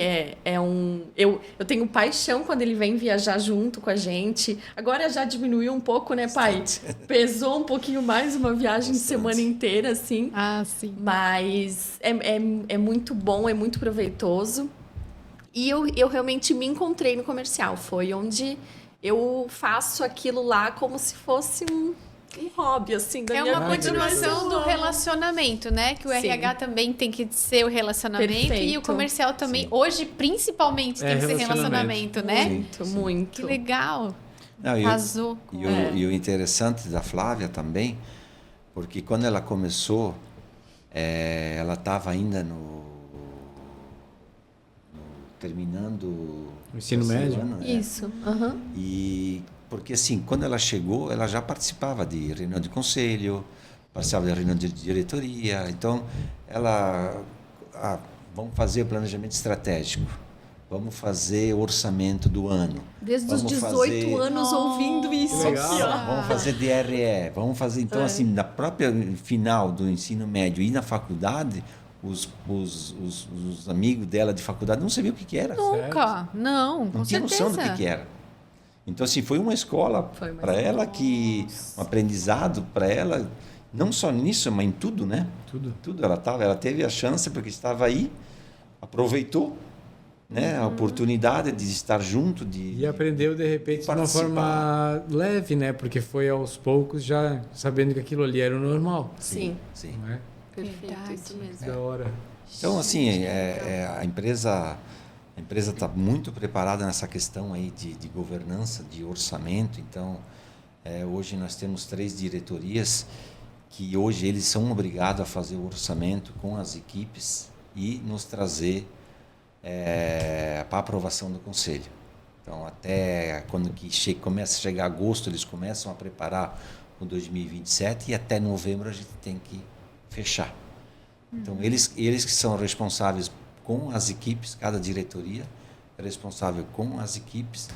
eu tenho paixão quando ele vem viajar junto com a gente. Agora já diminuiu um pouco, né, pai? Pesou um pouquinho mais uma viagem de semana inteira, assim. Ah, sim. Mas é muito bom, é muito proveitoso. E eu realmente me encontrei no comercial. Foi onde eu faço aquilo lá como se fosse um hobby, assim, da minha uma continuação do relacionamento, né? Que o RH também tem que ser o relacionamento. Perfeito. E o comercial também, hoje, principalmente, tem que ser relacionamento, né? Muito. Que legal. Casou. E o interessante da Flávia também, porque quando ela começou, ela estava ainda terminando o ensino médio. Ano, Isso. Uhum. E porque assim, quando ela chegou, ela já participava de reunião de conselho, participava de reunião de diretoria. Então, vamos fazer o planejamento estratégico, vamos fazer o orçamento do ano. Desde os 18 anos ouvindo isso. Vamos fazer DRE, vamos fazer. Então, assim, na própria final do ensino médio e na faculdade, os amigos dela de faculdade não sabiam o que era. Nunca, não tinha noção do que era. Então, assim, foi uma escola para ela, um aprendizado para ela, não só nisso, mas em tudo, né? Tudo. Ela teve a chance, porque estava aí, aproveitou, né, a oportunidade de estar junto. E aprendeu, de repente, de uma forma leve, né? Porque foi aos poucos já sabendo que aquilo ali era o normal. Sim. Não é? Perfeito, isso mesmo. Da hora. Então, assim, a empresa está muito preparada nessa questão aí de governança, de orçamento. Então, hoje nós temos 3 diretorias que hoje eles são obrigados a fazer o orçamento com as equipes e nos trazer para aprovação do conselho. Então, até quando começa a chegar agosto, eles começam a preparar o 2027 e até novembro a gente tem que fechar. Então, eles que são responsáveis com as equipes, cada diretoria é responsável com as equipes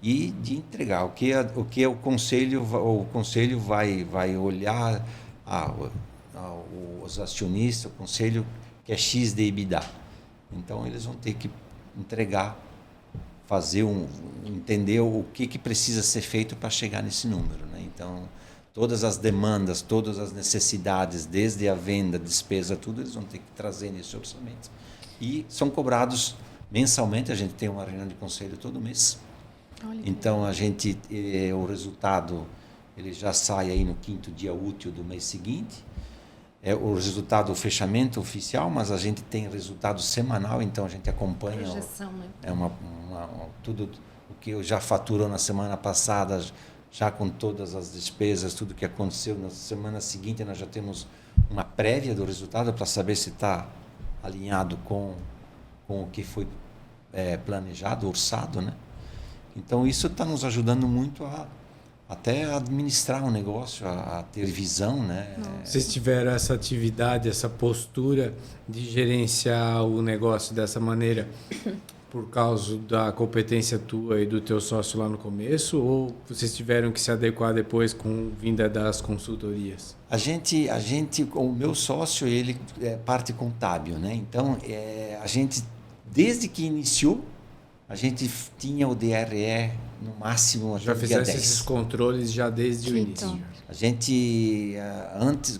e de entregar o que o conselho vai olhar, os acionistas, o conselho que é X de EBITDA. Então eles vão ter que entregar, entender o que precisa ser feito para chegar nesse número, né? Então todas as demandas, todas as necessidades, desde a venda, despesa, tudo eles vão ter que trazer nesse orçamento. E são cobrados mensalmente, a gente tem uma reunião de conselho todo mês. Então, o resultado ele já sai aí no 5º dia útil do mês seguinte. É o resultado, o fechamento oficial, mas a gente tem resultado semanal, então a gente acompanha. Projeção, né? Tudo o que eu já faturou na semana passada, já com todas as despesas, tudo que aconteceu. Na semana seguinte, nós já temos uma prévia do resultado para saber se está alinhado com o que foi planejado, orçado, né? Então, isso está nos ajudando muito até a administrar o negócio, a ter visão, né? Vocês tiveram essa atividade, essa postura de gerenciar o negócio dessa maneira por causa da competência tua e do teu sócio lá no começo, ou vocês tiveram que se adequar depois com vinda das consultorias? O meu sócio, ele é parte contábil, né? Então, a gente, desde que iniciou, a gente tinha o DRE no máximo até o dia 10. Já fizesse esses controles já desde o início. A gente,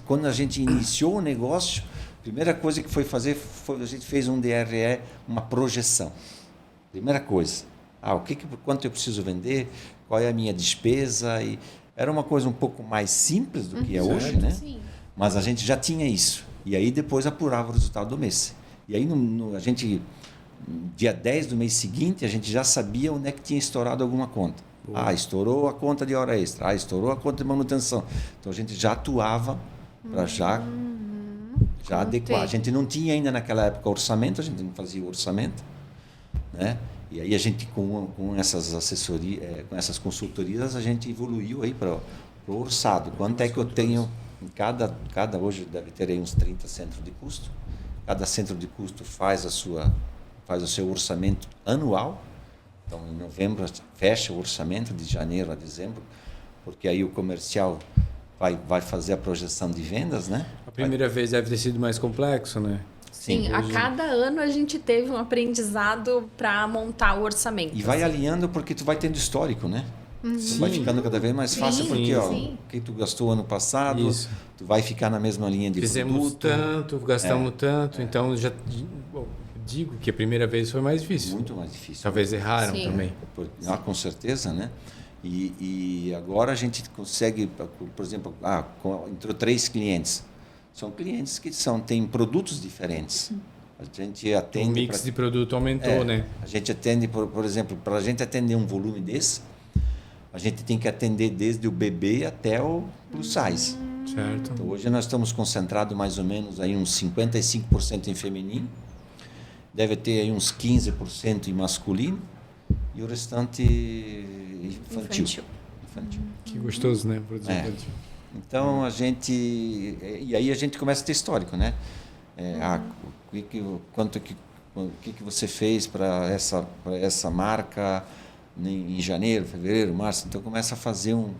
quando a gente iniciou o negócio, a primeira coisa que foi fazer a gente fez um DRE, uma projeção. Primeira coisa, quanto eu preciso vender, qual é a minha despesa. E era uma coisa um pouco mais simples do que é hoje, né? Sim. Mas a gente já tinha isso. E aí depois apurava o resultado do mês. E aí dia 10 do mês seguinte, a gente já sabia onde é que tinha estourado alguma conta. Estourou a conta de hora extra. Estourou a conta de manutenção. Então a gente já atuava para já adequar. A gente não tinha ainda naquela época orçamento, a gente não fazia o orçamento, né? E aí a gente com essas assessorias, com essas consultorias, a gente evoluiu aí para o orçado. Quanto é que eu tenho em cada hoje deve ter aí uns 30 centros de custo. Cada centro de custo faz o seu orçamento anual. Então, em novembro fecha o orçamento de janeiro a dezembro, porque aí o comercial vai fazer a projeção de vendas, né? A primeira vez deve ter sido mais complexo, né? Sim. Sim, a cada ano a gente teve um aprendizado para montar o orçamento. E vai alinhando porque tu vai tendo histórico, né? Tu vai ficando cada vez mais fácil porque, ó, o que tu gastou ano passado, tu vai ficar na mesma linha de Fizemos produto. tanto, gastamos tanto, então já digo que a primeira vez foi mais difícil. Muito mais difícil. Talvez erraram também. Com certeza, né? E agora a gente consegue, por exemplo, entrou 3 clientes. São clientes que têm produtos diferentes. A gente atende... O mix de produto aumentou, né? A gente atende, por exemplo, para a gente atender um volume desse, a gente tem que atender desde o bebê até o plus size. Certo. Então, hoje nós estamos concentrados mais ou menos aí uns 55% em feminino, deve ter aí uns 15% em masculino e o restante infantil. Que gostoso, né? Produzir infantil. Então a gente... E aí a gente começa a ter histórico, né? O que você fez para essa marca em janeiro, fevereiro, março? Então começa a fazer um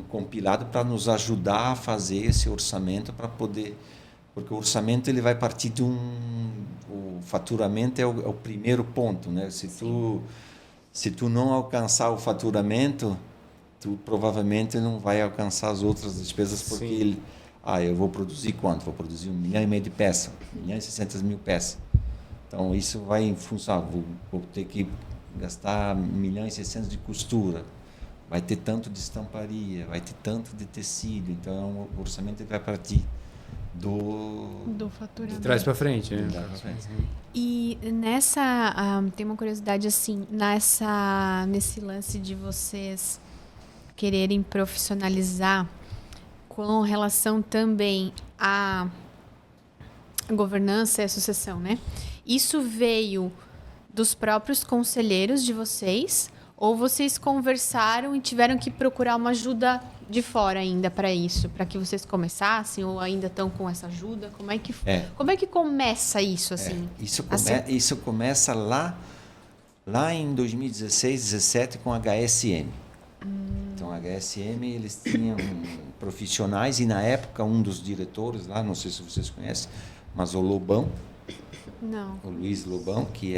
compilado para nos ajudar a fazer esse orçamento para poder... Porque o orçamento ele vai partir de o faturamento é o primeiro ponto, né? Se tu não alcançar o faturamento, tu provavelmente não vai alcançar as outras despesas porque eu vou produzir quanto? Vou produzir 1,5 milhão de peças, 1.600.000 peças. Então isso vai em função, vou ter que gastar 1.600.000 de costura, vai ter tanto de estamparia, vai ter tanto de tecido, então o orçamento vai partir do faturamento. De trás para frente, né? E tem uma curiosidade assim, nesse lance de vocês quererem profissionalizar com relação também à governança e à sucessão, né? Isso veio dos próprios conselheiros de vocês ou vocês conversaram e tiveram que procurar uma ajuda de fora ainda para isso, para que vocês começassem ou ainda estão com essa ajuda? Como é que começa isso assim? Isso começa lá em 2016, 17 com a HSM. Então a HSM eles tinham profissionais e na época um dos diretores lá, não sei se vocês conhecem, mas o Lobão. Não. O Luiz Lobão, que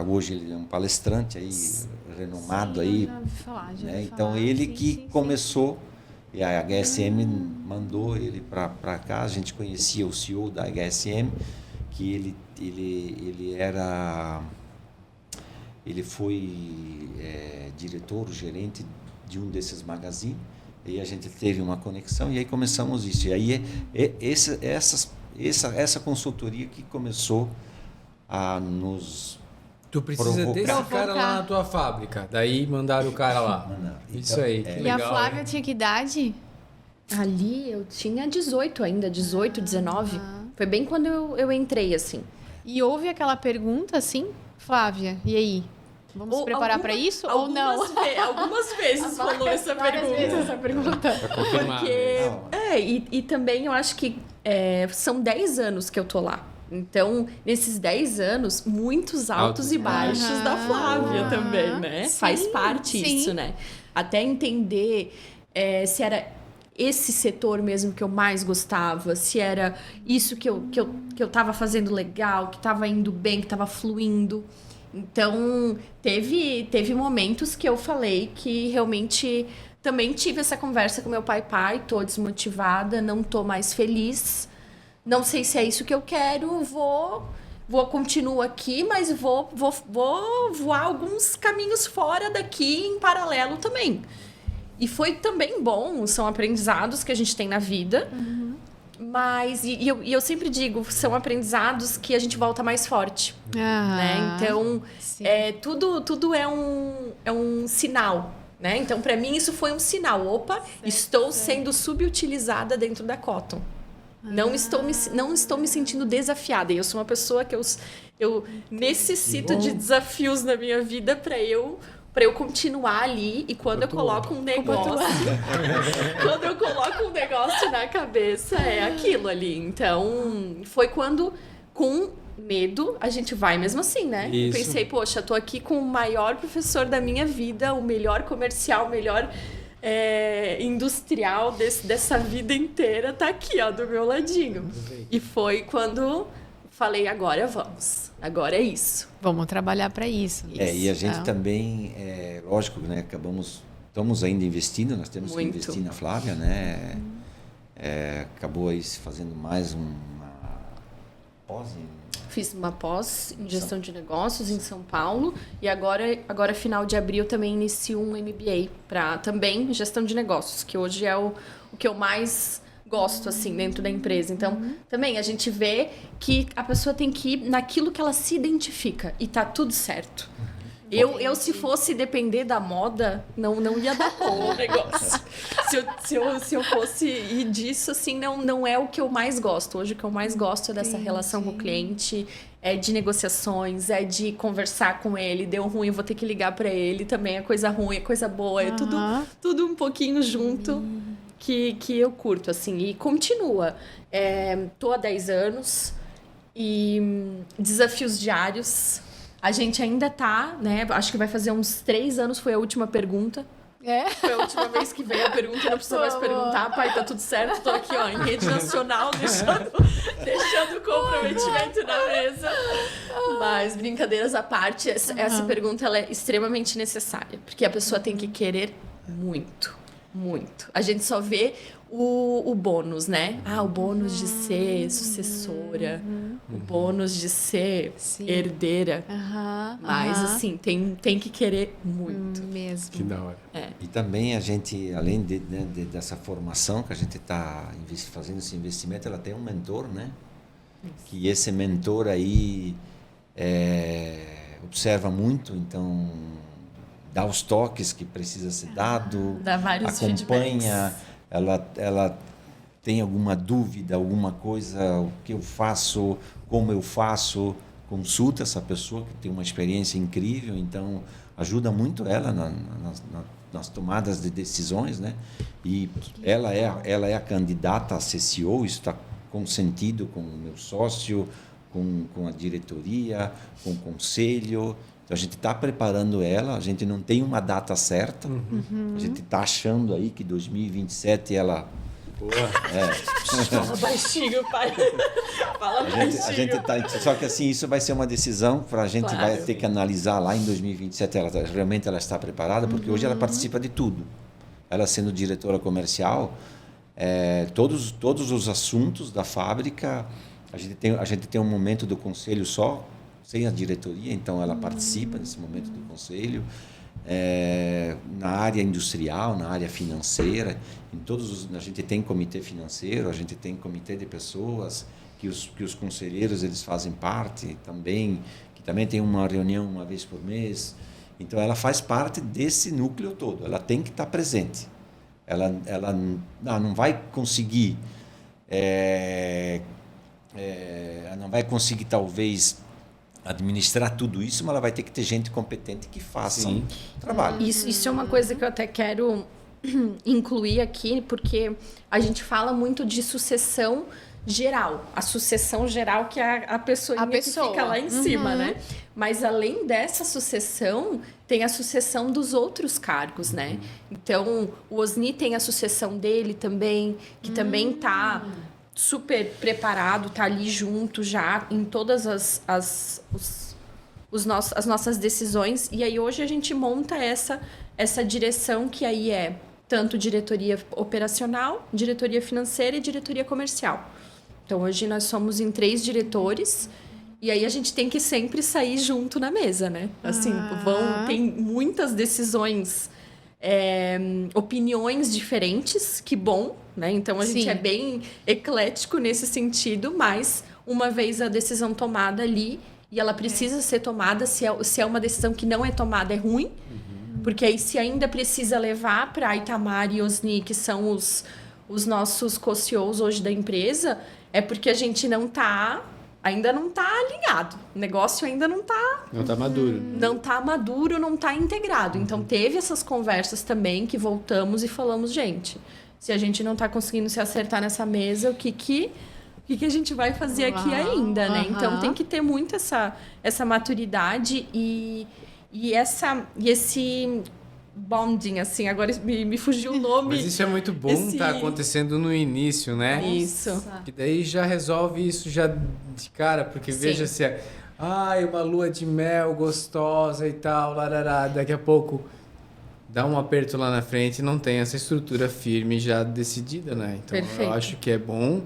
hoje ele é um palestrante aí renomado aí. Já ouvi falar, então ele começou. E a HSM mandou ele para cá. A gente conhecia o CEO da HSM, que ele foi diretor, gerente de um desses magazines. E a gente teve uma conexão e aí começamos isso. E aí essa consultoria que começou a nos Tu precisa provocar. desse cara lá na tua fábrica. Daí mandaram o cara lá. Isso aí, que legal. E a Flávia tinha que idade? Ali eu tinha 18 ainda, 18, 19. Foi bem quando eu entrei, assim. E houve aquela pergunta, assim, Flávia, e aí? Vamos se preparar para isso ou não? Algumas vezes rolou essa pergunta. Porque, e também eu acho que são 10 anos que eu tô lá. Então, nesses 10 anos, muitos altos e baixos da Flávia também, né? Sim, faz parte isso, né? Até entender se era esse setor mesmo que eu mais gostava, se era isso que eu tava fazendo legal, que tava indo bem, que tava fluindo. Então, teve momentos que eu falei que realmente também tive essa conversa com meu pai, tô desmotivada, não tô mais feliz. Não sei se é isso que eu quero, continuo aqui, mas vou voar alguns caminhos fora daqui em paralelo também. E foi também bom, são aprendizados que a gente tem na vida, mas, e eu sempre digo, são aprendizados que a gente volta mais forte, né? Então, tudo é um sinal, né? Então, para mim, isso foi um sinal. Opa, estou sendo subutilizada dentro da Cotton. Não estou me sentindo desafiada. E eu sou uma pessoa que eu necessito de desafios na minha vida para eu continuar ali. E quando eu coloco um negócio... quando eu coloco um negócio na cabeça, é aquilo ali. Então, foi quando, com medo, a gente vai mesmo assim, né? Isso. Pensei, poxa, tô aqui com o maior professor da minha vida, o melhor comercial, o melhor... industrial dessa vida inteira tá aqui, ó, do meu ladinho. E foi quando falei, agora vamos. Agora é isso. Vamos trabalhar para isso. E a gente também, lógico, né? Estamos ainda investindo, nós temos que investir na Flávia, né? Acabou aí se fazendo mais uma pós Fiz uma pós em gestão de negócios em São Paulo e agora final de abril também inicio um MBA para também gestão de negócios, que hoje é o que eu mais gosto assim dentro da empresa. Então, também a gente vê que a pessoa tem que ir naquilo que ela se identifica e tá tudo certo. Eu se fosse depender da moda, não ia dar bom o negócio. Se eu fosse ir disso, assim, não é o que eu mais gosto. Hoje o que eu mais gosto é dessa relação com o cliente, é de negociações, é de conversar com ele. Deu ruim, eu vou ter que ligar para ele. Também é coisa ruim, é coisa boa. É tudo um pouquinho junto que eu curto, assim. E continua. Tô há 10 anos e desafios diários. A gente ainda tá, né? Acho que vai fazer uns 3 anos, foi a última pergunta. Foi a última vez que veio a pergunta, não precisa mais perguntar. Pai, tá tudo certo? Tô aqui, ó, em rede nacional, deixando o comprometimento na mesa. Mas, brincadeiras à parte, essa pergunta ela é extremamente necessária. Porque a pessoa tem que querer muito, muito. A gente só vê o bônus, né? O bônus de ser sucessora, o bônus de ser herdeira. Mas, assim, tem que querer muito. Mesmo. Que da hora. E também a gente, além dessa formação que a gente está fazendo esse investimento, ela tem um mentor, né? Que esse mentor aí observa muito, então dá os toques que precisa ser dado, dá vários acompanha. feedbacks. Ela tem alguma dúvida, alguma coisa, o que eu faço, como eu faço, consulta essa pessoa que tem uma experiência incrível, então ajuda muito ela nas tomadas de decisões, né? E ela é a candidata a ser CEO, isso está consentido com o meu sócio, com a diretoria, com o conselho. Então, a gente está preparando ela, a gente não tem uma data certa, a gente está achando aí que 2027 ela... Fala baixinho, pai. Fala baixinho. A gente tá, só que assim, isso vai ser uma decisão para a gente vai ter que analisar lá em 2027, realmente ela está preparada, porque hoje ela participa de tudo. Ela sendo diretora comercial, todos os assuntos da fábrica, a gente tem um momento do conselho só, sem a diretoria, então ela participa nesse momento do conselho, na área industrial, na área financeira, a gente tem comitê financeiro, a gente tem comitê de pessoas que os conselheiros eles fazem parte também, que também tem uma reunião uma vez por mês, então ela faz parte desse núcleo todo, ela tem que estar presente, ela não vai conseguir, ela não vai conseguir talvez administrar tudo isso, mas ela vai ter que ter gente competente que faça o trabalho. Isso é uma coisa que eu até quero incluir aqui, porque a gente fala muito de sucessão geral. A sucessão geral que é a pessoa que fica lá em cima, né? Mas além dessa sucessão, tem a sucessão dos outros cargos, né? Então, o Osni tem a sucessão dele também, que também está super preparado, está ali junto já em todas as nossas decisões. E aí hoje a gente monta essa direção que aí é tanto diretoria operacional, diretoria financeira e diretoria comercial. Então hoje nós somos em 3 diretores e aí a gente tem que sempre sair junto na mesa, né? Assim, tem muitas decisões, opiniões diferentes, que bom, né? Então a gente é bem eclético nesse sentido, mas uma vez a decisão tomada ali, e ela precisa ser tomada, se é uma decisão que não é tomada, é ruim, porque aí se ainda precisa levar para Itamar e Osni, que são os nossos co-CEOs hoje da empresa, é porque a gente ainda não está alinhado. O negócio ainda não está... Não está maduro. Não está maduro, não está integrado. Então, teve essas conversas também que voltamos e falamos, gente, se a gente não está conseguindo se acertar nessa mesa, o que a gente vai fazer aqui ainda, né? Então, tem que ter muito essa maturidade e esse bonding, assim, agora me fugiu o nome. Mas isso é muito bom, tá acontecendo no início, né? Isso. Que daí já resolve isso já de cara, porque veja se é... Ai, uma lua de mel gostosa e tal, larará. Daqui a pouco dá um aperto lá na frente e não tem essa estrutura firme já decidida, né? Então eu acho que é bom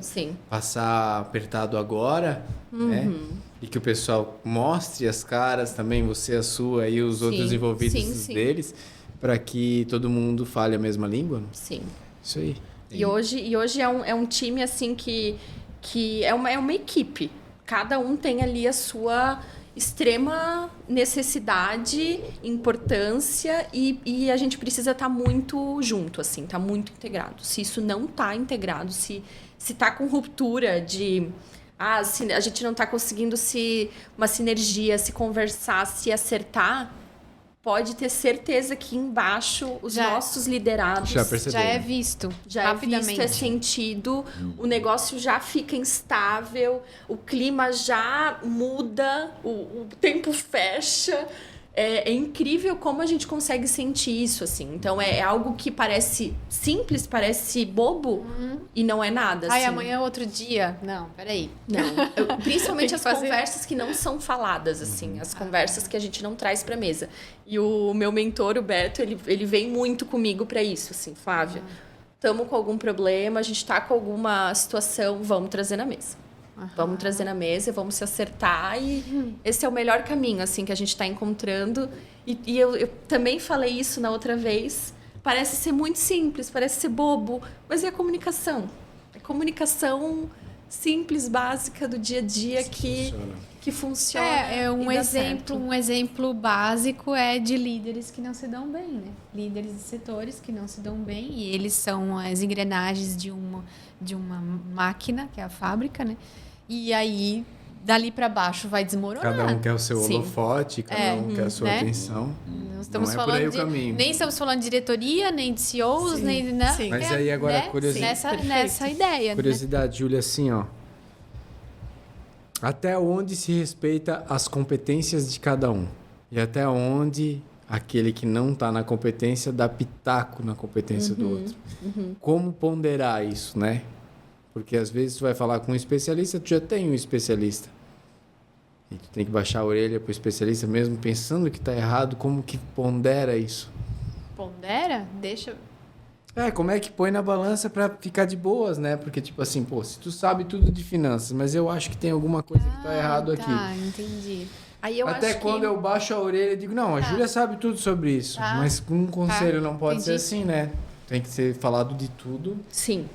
passar apertado agora, né? E que o pessoal mostre as caras também, você a sua e os outros envolvidos deles, para que todo mundo fale a mesma língua. Sim. Isso aí. E hoje é um time assim que é uma equipe. Cada um tem ali a sua extrema necessidade, importância e a gente precisa estar muito junto, assim, estar muito integrado. Se isso não está integrado, se está com ruptura de... se a gente não está conseguindo uma sinergia, se conversar, se acertar... Pode ter certeza que embaixo os nossos liderados já é visto. Já rapidamente. É visto, é sentido, o negócio já fica instável, o clima já muda, o tempo fecha. É incrível como a gente consegue sentir isso, assim. Então, é algo que parece simples, parece bobo, e não é nada, assim. Amanhã é outro dia. Não, peraí. Não. Principalmente as conversas que não são faladas, assim. As conversas que a gente não traz pra mesa. E o meu mentor, o Beto, ele vem muito comigo pra isso, assim. Flávia, estamos com algum problema, a gente tá com alguma situação, vamos trazer na mesa. Vamos trazer na mesa, vamos se acertar e esse é o melhor caminho, assim, que a gente está encontrando. E eu também falei isso na outra vez. Parece ser muito simples, parece ser bobo, mas é a comunicação. É comunicação simples, básica do dia a dia que funciona. Um exemplo básico é de líderes que não se dão bem, né? Líderes de setores que não se dão bem e eles são as engrenagens de uma máquina, que é a fábrica, né? E aí, dali para baixo, vai desmoronar. Cada um quer o seu holofote, cada um quer a sua atenção. Não estamos não é falando por aí o caminho. Nem estamos falando de diretoria, nem de CEOs, nem... Né? Mas aí agora, nessa ideia. Curiosidade, Júlia, assim, ó. Até onde se respeita as competências de cada um? E até onde aquele que não está na competência dá pitaco na competência do outro? Como ponderar isso, né? Porque às vezes tu vai falar com um especialista, tu já tem um especialista. E tu tem que baixar a orelha pro especialista mesmo pensando que está errado. Como que pondera isso? Pondera? Deixa... Como é que põe na balança para ficar de boas, né? Porque, tipo assim, se tu sabe tudo de finanças, mas eu acho que tem alguma coisa que tá errado aqui. Entendi. Aí eu Até acho quando eu baixo a orelha e digo, não, a Júlia sabe tudo sobre isso. Mas com um conselho não pode ser assim, né? Tem que ser falado de tudo. Sim.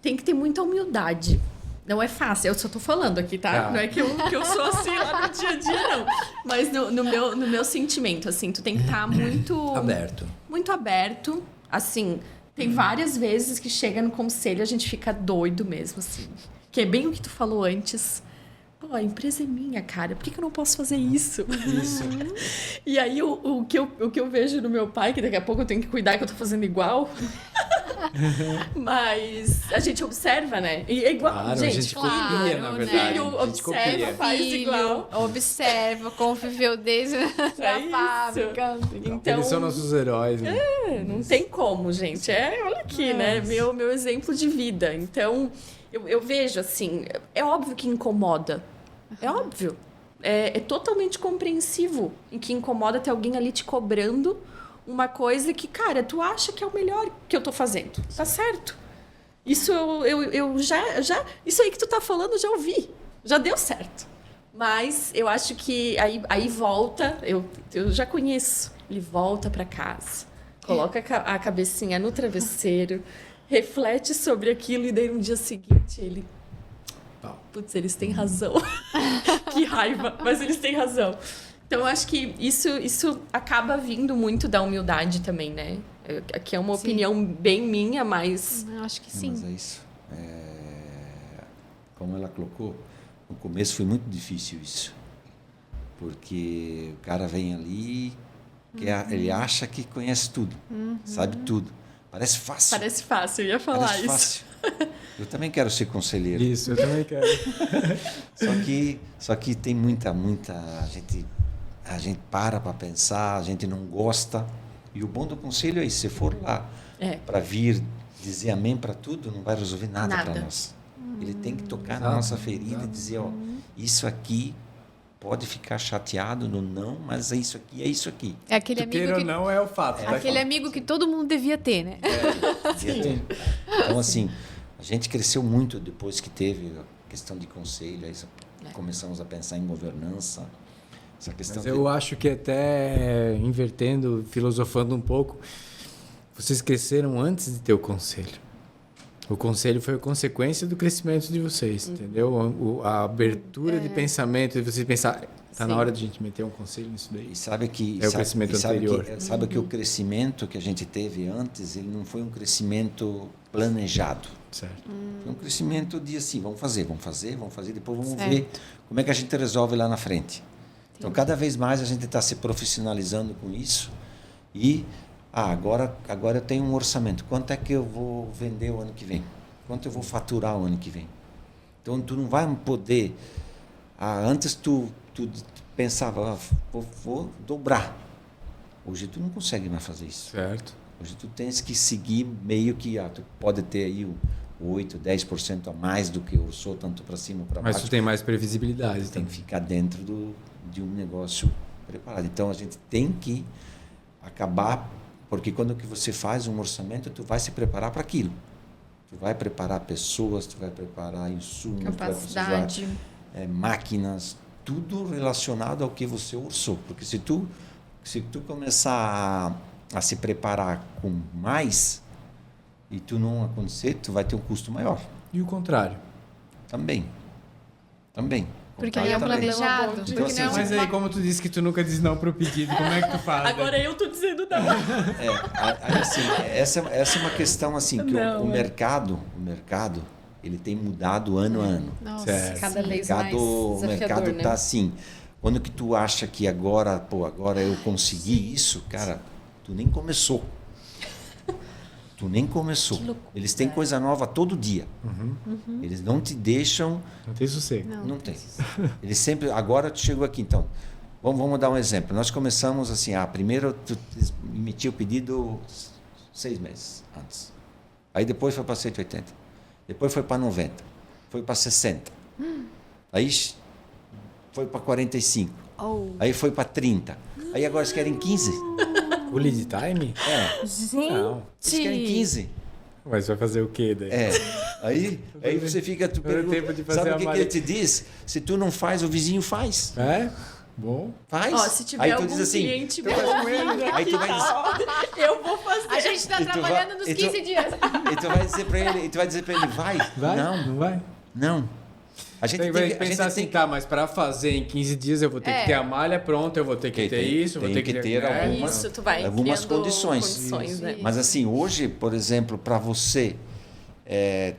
Tem que ter muita humildade. Não é fácil, eu só tô falando aqui, tá? Não é que eu sou assim lá no dia a dia, não. Mas no meu sentimento, assim, tu tem que estar muito... Aberto. Muito aberto, assim... Tem várias vezes que chega no conselho a gente fica doido mesmo, assim. Que é bem o que tu falou antes. Pô, a empresa é minha, cara. Por que eu não posso fazer isso? E aí, o que eu vejo no meu pai, que daqui a pouco eu tenho que cuidar que eu tô fazendo igual... Mas a gente observa, né? E é igual, claro, a gente copia, na verdade. Filho observa, faz igual. Observa, conviveu desde a fábrica. Então, eles são nossos heróis, né? Não tem como, gente. Olha aqui, né? Meu exemplo de vida. Então, eu vejo assim, é óbvio que incomoda. É óbvio. É totalmente compreensivo em que incomoda ter alguém ali te cobrando uma coisa que, cara, tu acha que é o melhor que eu tô fazendo. Tá certo. Isso eu já... Isso aí que tu tá falando, eu já ouvi. Já deu certo. Mas eu acho que aí volta... Eu já conheço. Ele volta pra casa. Coloca a cabecinha no travesseiro. Reflete sobre aquilo. E daí no dia seguinte ele... Putz, eles têm razão. Que raiva. Mas eles têm razão. Então, eu acho que isso acaba vindo muito da humildade também, né? Aqui é uma opinião bem minha, mas... Eu acho que sim. Mas é isso. Como ela colocou, no começo foi muito difícil isso. Porque o cara vem ali, ele acha que conhece tudo, sabe tudo. Parece fácil. Parece fácil, eu ia falar Parece isso. Fácil. Eu também quero ser conselheiro. Isso, eu também quero. Só que tem muita a gente para pensar, a gente não gosta, E o bom do conselho é isso, se for lá para vir dizer amém para tudo, não vai resolver nada para nós. Ele tem que tocar na nossa ferida e dizer, ó, isso aqui pode ficar chateado no não, mas é isso aqui, é isso aqui. É aquele amigo queira que... ou não é o fato. Aquele amigo que todo mundo devia ter, né? Então, assim, a gente cresceu muito depois que teve a questão de conselho, aí começamos a pensar em governança. Essa questão Mas eu acho que até invertendo, filosofando um pouco, vocês cresceram antes de ter o conselho. O conselho foi a consequência do crescimento de vocês, entendeu? A abertura de pensamento, de vocês pensar, está na hora de a gente meter um conselho nisso daí. E sabe que é o crescimento anterior. Sabe que o crescimento que a gente teve antes, ele não foi um crescimento planejado. Certo. Foi um crescimento de assim, vamos fazer, depois vamos ver como é que a gente resolve lá na frente. Então, cada vez mais a gente está se profissionalizando com isso e agora eu tenho um orçamento. Quanto é que eu vou vender o ano que vem? Quanto eu vou faturar o ano que vem? Então, tu não vai poder... antes tu pensava, vou dobrar. Hoje tu não consegue mais fazer isso. Certo. Hoje tu tens que seguir meio que... tu pode ter aí 8%, 10% a mais do que eu sou, tanto para cima ou para baixo. Mas tu tem mais previsibilidade. Tem que ficar dentro de um negócio preparado. Então, a gente tem que acabar... Porque quando que você faz um orçamento, tu vai se preparar para aquilo. Tu vai preparar pessoas, tu vai preparar insumos, capacidade, tu vai precisar, máquinas, tudo relacionado ao que você orçou. Porque se tu começar a se preparar com mais e tu não acontecer, tu vai ter um custo maior. E o contrário? Também. Porque aí é planejado. Então, assim, Mas aí, como tu disse que tu nunca diz não pro pedido, como é que tu faz? Agora eu tô dizendo não. Assim, essa é uma questão assim, que o mercado, ele tem mudado ano a ano. Nossa, certo. cada vez O mais desafiador, mercado né? está assim. Quando que tu acha que agora eu consegui isso, cara, tu nem começou. Eles têm coisa nova todo dia. Eles não te deixam... Não tem sossego. Não tem. Eles sempre... Agora tu chegou aqui, então. Vamos dar um exemplo. Nós começamos assim, primeiro tu emitiu o pedido 6 meses antes. Aí depois foi para 180. Depois foi para 90. Foi para 60. Aí foi para 45. Aí foi para 30. Aí agora eles querem 15. O lead time? Gente! Não. Eles querem 15. Mas vai fazer o quê daí? Aí você fica... Tu pergunta, tempo de fazer sabe o que a ele te diz? Se tu não faz, o vizinho faz. É? Bom. Faz. Se tiver aí tu algum diz assim, cliente tu faz com ele, aqui, aí tu vai dizer, eu vou fazer. A gente tá E tu trabalhando vai- nos e tu- 15 dias. e tu vai dizer para ele, vai? Vai? Não, Não vai? não. A gente Vai tem que pensar assim, tá, mas para fazer em 15 dias eu vou ter que ter a malha pronta, eu vou ter que ter isso, vou ter que ter algumas, Isso, tu vai algumas criando condições. né? Mas assim, hoje, por exemplo, para você,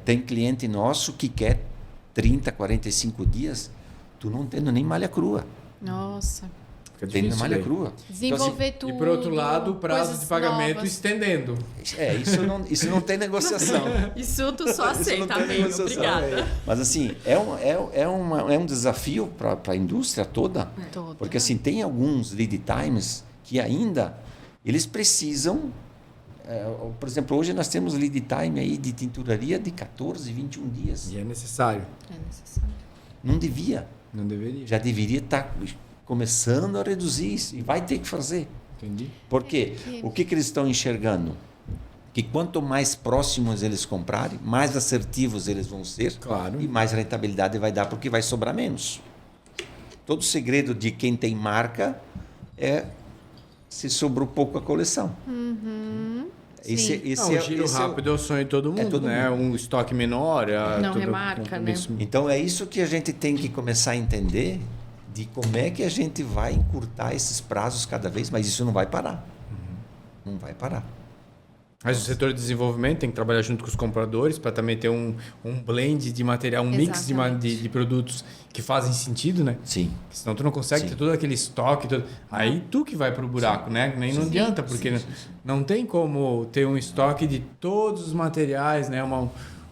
tem cliente nosso que quer 30, 45 dias, tu não tendo nem malha crua. Nossa. Fica Tem difícil malha daí. crua. Desenvolver E tudo. por outro lado, o prazo coisas de pagamento novas. estendendo. Isso não tem negociação. Isso tu só Isso não aceita, tem amigo. negociação. Obrigada. Mas assim, é um desafio para a indústria toda. Toda. Porque assim, tem alguns lead times que ainda eles precisam... por exemplo, hoje nós temos lead time aí de tinturaria de 14, 21 dias. E é necessário. É necessário. Não devia. Não deveria. Já deveria estar começando a reduzir isso. E vai ter que fazer. Entendi. Por quê? O que eles estão enxergando? Que quanto mais próximos eles comprarem, mais assertivos eles vão ser. Claro. E mais rentabilidade vai dar, porque vai sobrar menos. Todo o segredo de quem tem marca é se sobrou pouco a coleção. Esse O giro rápido é o sonho de todo mundo, todo né? mundo. Um estoque menor. Não tudo remarca, né? isso. Então é isso que a gente tem que começar a entender, de como é que a gente vai encurtar esses prazos cada vez, mas isso não vai parar. Não vai parar. Mas o setor de desenvolvimento tem que trabalhar junto com os compradores para também ter um blend de material, um mix Exatamente. de produtos que fazem sentido, né? Sim. Porque senão tu não consegue Sim. ter todo aquele estoque. Aí tu que vai pro buraco, né? Nem não adianta, porque não tem como ter um estoque de todos os materiais, né? Um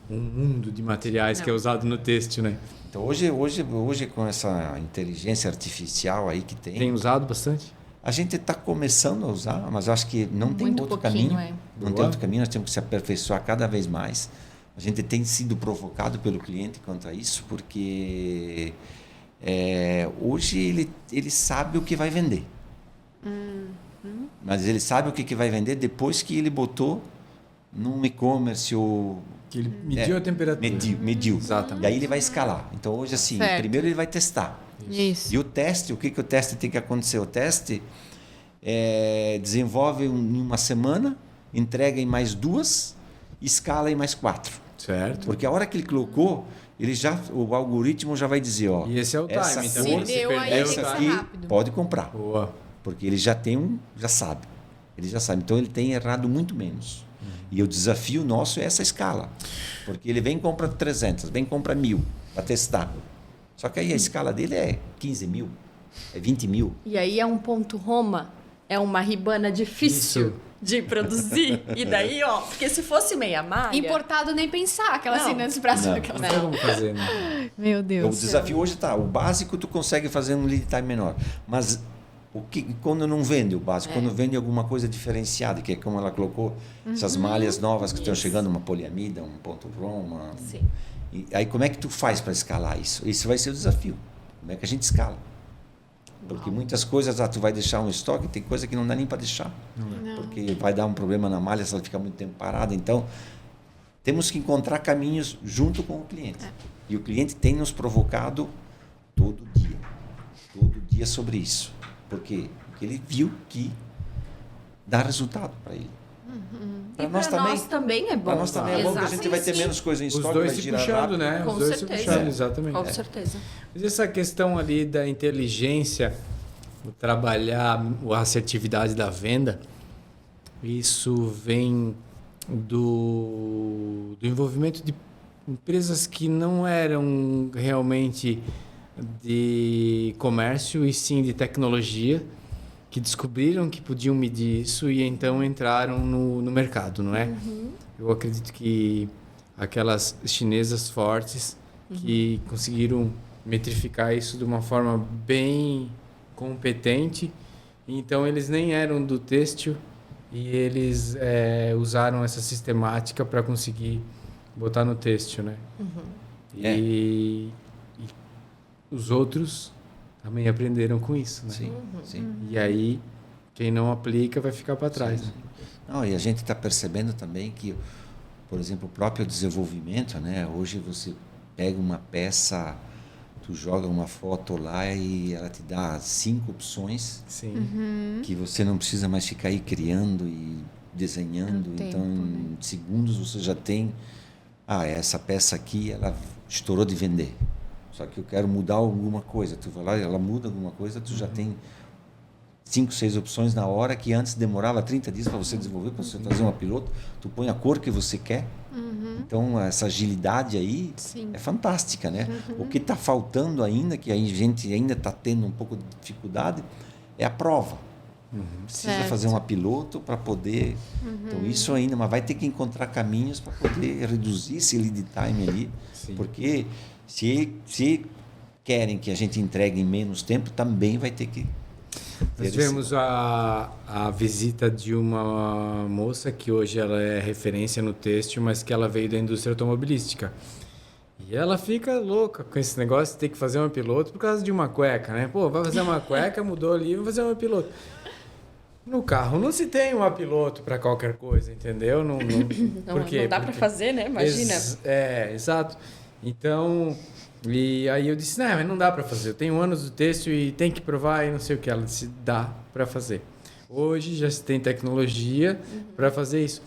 mundo de materiais que é usado no têxtil, né? Então hoje com essa inteligência artificial aí que Tem usado bastante? A gente está começando a usar, mas acho que não tem outro caminho. Não tem outro caminho, nós temos que se aperfeiçoar cada vez mais. A gente tem sido provocado pelo cliente quanto a isso, porque hoje ele sabe o que vai vender. Mas ele sabe o que vai vender depois que ele botou num e-commerce ou... Que ele mediu a temperatura. Mediu. Exatamente. E aí ele vai escalar. Então, hoje, assim, primeiro ele vai testar. Isso. E o teste, o que o teste tem que acontecer? O teste desenvolve em uma semana, entrega em mais 2, escala em mais 4. Certo. Porque a hora que ele colocou, o algoritmo já vai dizer, ó... E esse é o time. Então, se deu aí, essa aqui rápido. pode comprar. Boa. Porque ele já tem já sabe. Ele já sabe. Então, ele tem errado muito menos. E o desafio nosso é essa escala. Porque ele vem e compra 300, vem e compra 1.000 para testar. Só que aí a escala dele é 15 mil, é 20 mil. E aí é um ponto Roma, é uma ribana difícil de produzir. E daí, ó, porque se fosse meia malha... Importado nem pensar, aquela assinantes para cima. Não tem como fazer, né? Meu Deus. O desafio hoje está, o básico tu consegue fazer um lead time menor. Mas quando não vende o básico, quando vende alguma coisa diferenciada, que é como ela colocou, essas malhas novas que estão chegando, uma poliamida, um ponto Roma. Sim. E aí como é que tu faz para escalar isso? Isso vai ser o desafio. Como é que a gente escala? Porque muitas coisas, tu vai deixar um estoque, tem coisa que não dá nem para deixar. Não. Porque vai dar um problema na malha se ela ficar muito tempo parada. Então, temos que encontrar caminhos junto com o cliente. E o cliente tem nos provocado todo dia sobre isso. Por quê? Porque ele viu que dá resultado para ele. E para nós também é bom. Para nós também é bom, porque a gente vai ter menos coisa em estoque. Os dois se puxando, né? Com Os dois certeza. se puxando, exatamente. Com certeza. Mas essa questão ali da inteligência, trabalhar a assertividade da venda, isso vem do envolvimento de empresas que não eram realmente de comércio e sim de tecnologia, que descobriram que podiam medir isso e então entraram no mercado, não é? Eu acredito que aquelas chinesas fortes que conseguiram metrificar isso de uma forma bem competente, então eles nem eram do têxtil e eles usaram essa sistemática para conseguir botar no têxtil, né? E os outros também aprenderam com isso, né? Sim. E aí, quem não aplica vai ficar para trás. Sim. Não, e a gente está percebendo também que, por exemplo, o próprio desenvolvimento, né? Hoje você pega uma peça, tu joga uma foto lá e ela te dá 5 opções. Sim. Que você não precisa mais ficar aí criando e desenhando. Então, em segundos você já tem... essa peça aqui, ela estourou de vender. Só que eu quero mudar alguma coisa. Tu vai lá, ela muda alguma coisa, tu já tem 5, 6 opções na hora, que antes demorava 30 dias para você desenvolver, para você fazer uma piloto. Tu põe a cor que você quer. Então, essa agilidade aí é fantástica, né? O que está faltando ainda, que a gente ainda está tendo um pouco de dificuldade, é a prova. Precisa fazer uma piloto para poder... Então, isso ainda, mas vai ter que encontrar caminhos para poder reduzir esse lead time ali, porque... Se querem que a gente entregue em menos tempo, também vai ter que... Nós tivemos a visita de uma moça que hoje ela é referência no têxtil, mas que ela veio da indústria automobilística. E ela fica louca com esse negócio de ter que fazer uma piloto por causa de uma cueca, né? Pô, vai fazer uma cueca, mudou ali, vai fazer uma piloto. No carro não se tem uma piloto para qualquer coisa, entendeu? Não por quê? Não dá para fazer, né? Imagina. Exato. Então, e aí eu disse, mas não dá para fazer. Eu tenho anos do têxtil e tem que provar e não sei o que. Ela disse, dá para fazer. Hoje já se tem tecnologia para fazer isso.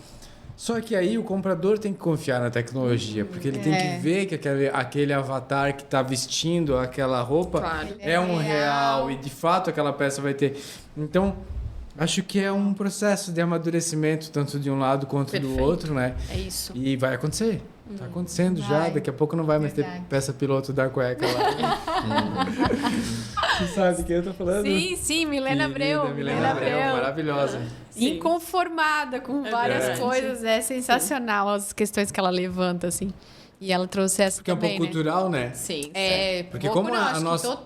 Só que aí o comprador tem que confiar na tecnologia, porque ele tem que ver que aquele avatar que está vestindo aquela roupa é um real e de fato aquela peça vai ter. Então, acho que é um processo de amadurecimento, tanto de um lado quanto do outro, né? É isso. E vai acontecer. Está acontecendo já, daqui a pouco não vai mais ter peça piloto da cueca lá. Você sabe de quem eu tô falando? Sim, Milena Abreu. Milena Abreu, maravilhosa. Inconformada com várias coisas, é sensacional as questões que ela levanta, assim. E ela trouxe essa Porque também, é um pouco cultural, né? Sim. Porque como a nossa,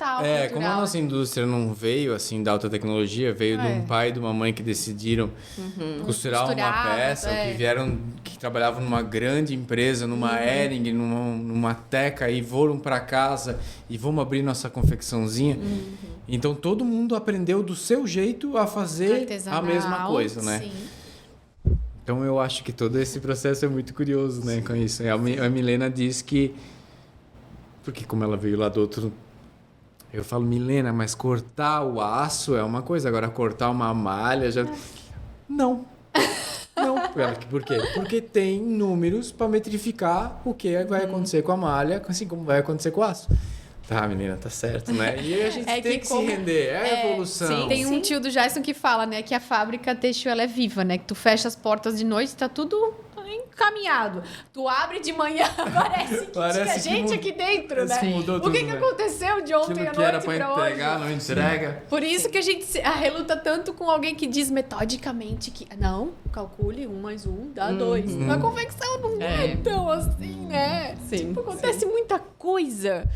como a nossa indústria não veio assim da alta tecnologia, veio de um pai e de uma mãe que decidiram costurar uma peça, que trabalhavam numa grande empresa, numa Hering, numa Teca, e foram para casa e vamos abrir nossa confecçãozinha. Então todo mundo aprendeu do seu jeito a fazer a mesma coisa, né? Sim. Então eu acho que todo esse processo é muito curioso, né, com isso. A Milena diz que, porque como ela veio lá do outro, eu falo, Milena, mas cortar o aço é uma coisa, agora cortar uma malha já... Não. Por quê? Porque tem números para metrificar o que vai acontecer com a malha, assim como vai acontecer com o aço. Tá, menina, tá certo, né? E a gente tem que se render, é a evolução. Sim, tem um tio do Jason que fala, né, que a fábrica têxtil ela é viva, né? Que tu fecha as portas de noite, tá tudo encaminhado. Tu abre de manhã, parece que tinha gente aqui dentro, né? O que aconteceu de ontem à noite era pra pra entregar, hoje? não entrega. Por isso que a gente reluta tanto com alguém que diz metodicamente que não, calcule 1 mais 1 dá 2. Na confecção não é tão assim, né? Sim. Tipo, acontece muita coisa.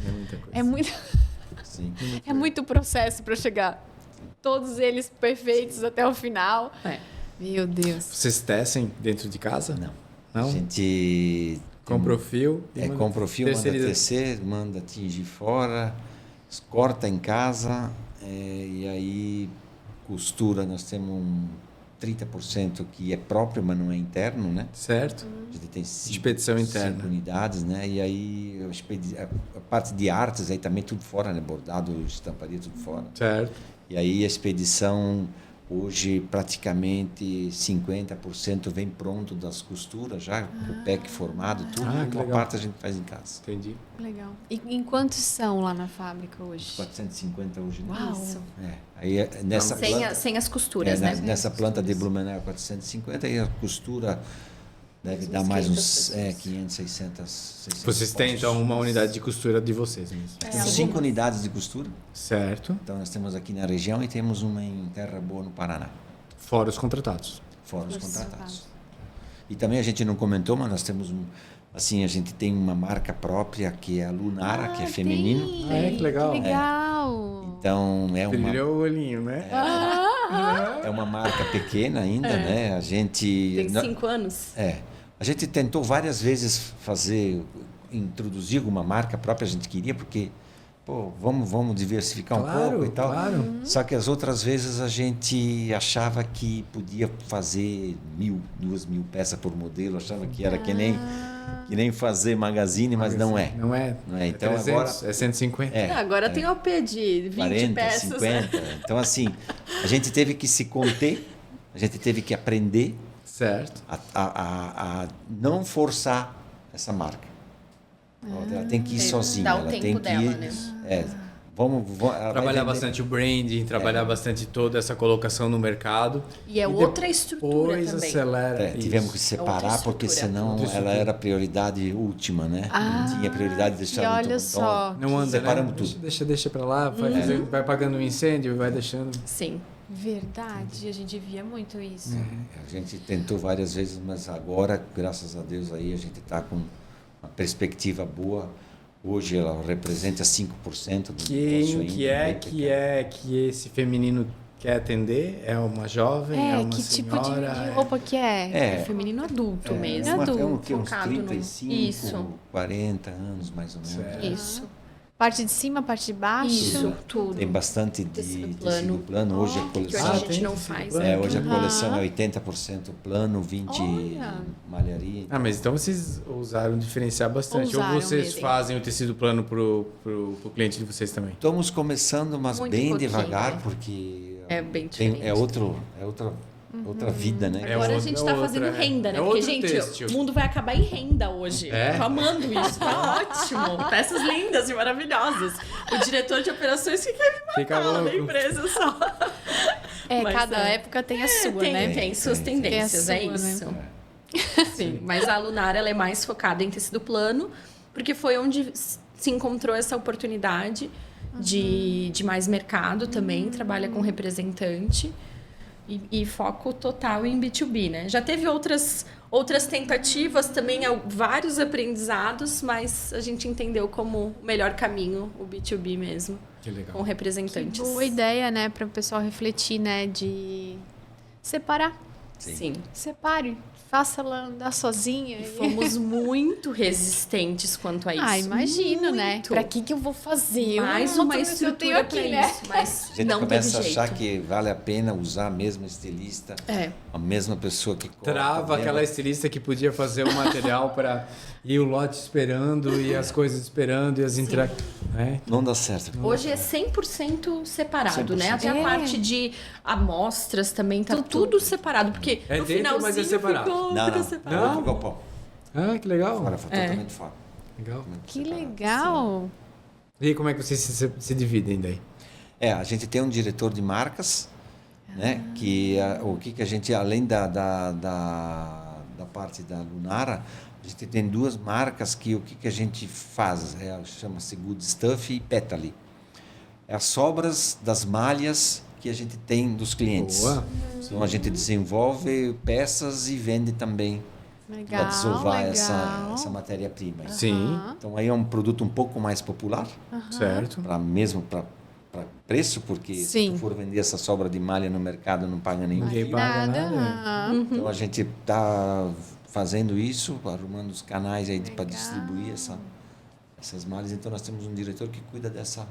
É muita coisa. É muito processo para chegar todos eles perfeitos até o final. Meu Deus. Vocês tecem dentro de casa? Não. Não? A gente compra o fio. Compra o fio, manda tecer, manda tingir fora, corta em casa e aí costura. Nós temos um 30% que é próprio, mas não é interno, né? Certo. A gente tem expedição interna. 5 unidades, né? E aí a parte de artes aí também tudo fora, né? Bordado, estamparia, tudo fora. Certo. E aí a expedição hoje praticamente 50% vem pronto das costuras já, o pack formado, tudo. Uma parte a gente faz em casa. Entendi. Legal. E em quantos são lá na fábrica hoje? 450 hoje. Uau. Isso. Aí nessa planta, sem as costuras, né? Nessa planta de Blumenau 450 e a costura deve dar mais uns 500, 600. Vocês têm então uma unidade de costura de vocês mesmo? Temos 5 unidades de costura. Certo. Então nós temos aqui na região e temos uma em Terra Boa, no Paraná. Fora os contratados. Fora os contratados. E também a gente não comentou, mas nós temos a gente tem uma marca própria que é a Lunara, que é feminino. Que legal. Que legal. Então Brilhou o olhinho, né? É uma marca pequena ainda, né? A gente tem 5 anos. A gente tentou várias vezes introduzir alguma marca própria, a gente queria, porque vamos diversificar um pouco e tal. Claro. Só que as outras vezes a gente achava que podia fazer 1.000, 2.000 peças por modelo, achava que era que nem fazer magazine, mas não é. Não é. Então 300, agora é 150. Agora tem OP de 20 40, peças. 50. Então assim, a gente teve que se conter, a gente teve que aprender. Certo. A não forçar essa marca. Ela tem que ir sozinha. Dá o ela tempo tem que dela, ir. né? Vamos trabalhar bastante o branding, trabalhar bastante toda essa colocação no mercado. E outra estrutura depois também. acelera. Tivemos que separar, porque senão ela era a prioridade última, né? Não tinha prioridade de deixar e muito olha só. Não anda, separamos né? tudo. Deixa pra lá, vai apagando um incêndio e vai deixando. Sim. Verdade, a gente via muito isso. A gente tentou várias vezes, mas agora, graças a Deus, aí a gente está com uma perspectiva boa. Hoje ela representa 5% do negócio que esse feminino quer atender? É uma jovem? É uma que senhora? tipo de roupa que é? É feminino adulto mesmo. Uns focado 35, Isso. 40 anos mais ou menos. Certo. Isso. Parte de cima, parte de baixo? Isso, tudo. Tem bastante de Tecido tecido plano. Hoje a Que coleção, hoje a gente não faz. hoje a coleção é 80% plano, 20% Olha. malharia. Mas então vocês ousaram diferenciar bastante. Ousaram Ou vocês mesmo. fazem o tecido plano pro cliente de vocês também? Estamos começando, mas Muito bem pouquinho, devagar, né? porque É bem diferente. é outra vida, né? Agora a gente está fazendo renda, né? Porque, gente, têxtil. o mundo vai acabar em renda hoje. Tô amando isso, tá ótimo. Peças lindas e maravilhosas. O diretor de operações que quer me Fica matar louco. na empresa só. Mas cada época tem a sua, né? Tem suas tendências, Tem a é sua, isso. né? Sim, mas a Lunara ela é mais focada em tecido plano, porque foi onde se encontrou essa oportunidade de mais mercado também, trabalha com representante. E foco total em B2B, né? Já teve outras tentativas também, vários aprendizados, mas a gente entendeu como o melhor caminho o B2B mesmo. Que legal. Com representantes. Que boa ideia, né? Para o pessoal refletir, né? De separar. Sim. Separe. Faça-la andar sozinha. E fomos muito resistentes quanto a isso. Imagino, né? Muito. Pra que eu vou fazer? Mais uma estrutura aqui, pra né? isso, mas A gente não teve começa a achar jeito. que vale a pena usar a mesma estilista, a mesma pessoa que corta. Trava aquela estilista que podia fazer o material para ir o lote esperando e as coisas esperando e as entregas. Não dá certo. Hoje é 100% separado, 100%. né? Até a parte de amostras também tá tudo separado, porque É no dentro, finalzinho mas é separado. ficou Não, tudo não. separado. Não ficou bom. Ah, que legal. Fora, foi totalmente fora. Legal. Que legal. E aí, como é que vocês se dividem daí? A gente tem um diretor de marcas, né? Que o que a gente, além da parte da Lunara, a gente tem duas marcas que o que a gente faz, chama-se Good Stuff e Petali. É as sobras das malhas que a gente tem dos clientes. Boa. Então a gente desenvolve peças e vende também para Legal. desovar legal. essa matéria-prima. Sim, Então aí é um produto um pouco mais popular, certo. para preço, porque se tu for vender essa sobra de malha no mercado não paga nenhum Ninguém fio. paga Nada. nada. Então a gente está fazendo isso, arrumando os canais aí para distribuir essas malhas. Então nós temos um diretor que cuida dessa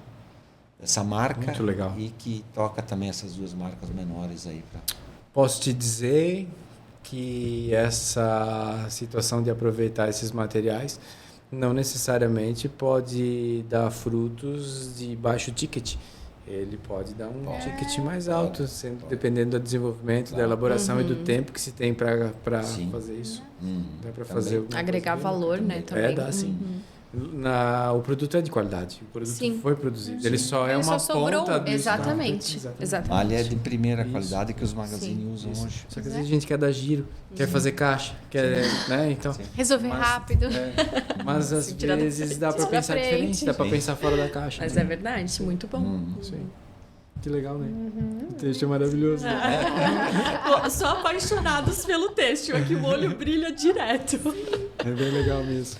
marca. Muito legal. E que toca também essas duas marcas menores aí. Posso te dizer que essa situação de aproveitar esses materiais não necessariamente pode dar frutos de baixo ticket. Ele pode dar um ticket mais alto, dependendo do desenvolvimento, da elaboração e do tempo que se tem para fazer isso. Dá para fazer alguma Agregar coisa valor, né? Também. dá sim. O produto é de qualidade. O produto Sim. foi produzido. Ele só é Ele uma só sobrou. ponta do Exatamente. Malha é de primeira Isso. qualidade que os magazines usam hoje. Só que às vezes a gente quer dar giro, quer fazer caixa, quer, né? Então, Resolver rápido. mas às tirar da vezes dá para Tirar da pensar frente. diferente, dá para pensar fora da caixa. Mas né? é verdade, muito bom. Sim. Que legal, né? O texto é maravilhoso. Pô, sou apaixonados pelo texto, aqui o olho brilha direto. É bem legal mesmo.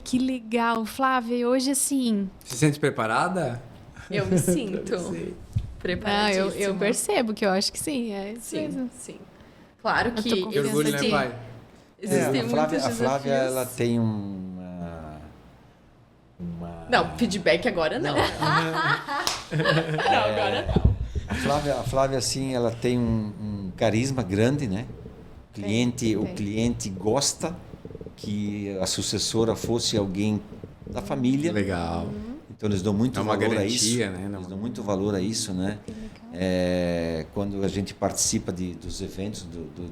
Que legal. Flávia, e hoje assim... Se sente preparada? Eu me sinto Sei. preparadíssima. eu percebo que eu acho que sim. É isso mesmo. Sim. Claro Eu tô que com Que orgulho, né, existem- pai? existem a muitos Flávia desafios. ela tem uma Não, feedback agora não. Não, agora não. A Flávia assim, ela tem um carisma grande, né? O cliente gosta que a sucessora fosse alguém da família. Legal. Então eles dão muito É uma valor garantia, a isso. né? Eles dão muito valor a isso, né? Quando a gente participa dos eventos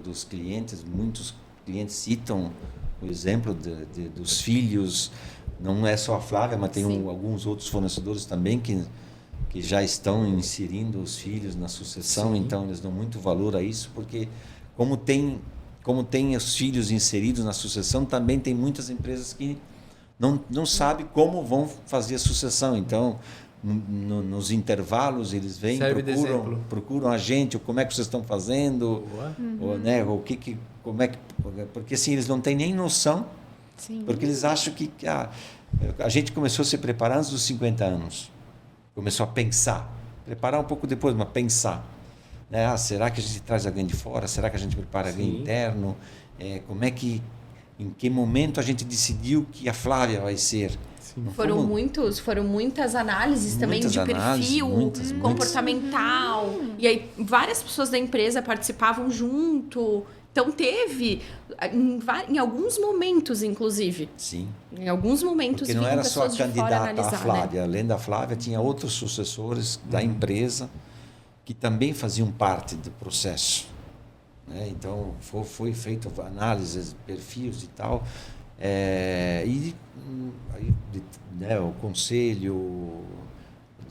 dos clientes, muitos clientes citam o exemplo dos filhos. Não é só a Flávia, mas tem alguns outros fornecedores também que já estão inserindo os filhos na sucessão. Sim. Então eles dão muito valor a isso, porque como tem os filhos inseridos na sucessão, também tem muitas empresas que não sabem como vão fazer a sucessão. Então, nos intervalos, eles vêm, procuram a gente, como é que vocês estão fazendo, ou, né, porque assim, eles não têm nem noção, porque eles acham que a gente começou a se preparar antes dos 50 anos, começou a pensar, preparar um pouco depois, mas pensar. Né? Será que a gente traz alguém de fora? Será que a gente prepara alguém interno? Em que momento a gente decidiu que a Flávia vai ser? Foram muitas análises também de perfil, comportamental. E aí várias pessoas da empresa participavam junto. Então teve, em alguns momentos, inclusive. Sim. Em alguns momentos porque não era só a pessoas de fora candidata analisar, a Flávia. né? Além da Flávia, tinha outros sucessores da empresa que também faziam parte do processo. Né? Então, foi feita análises, perfis e tal. O conselho,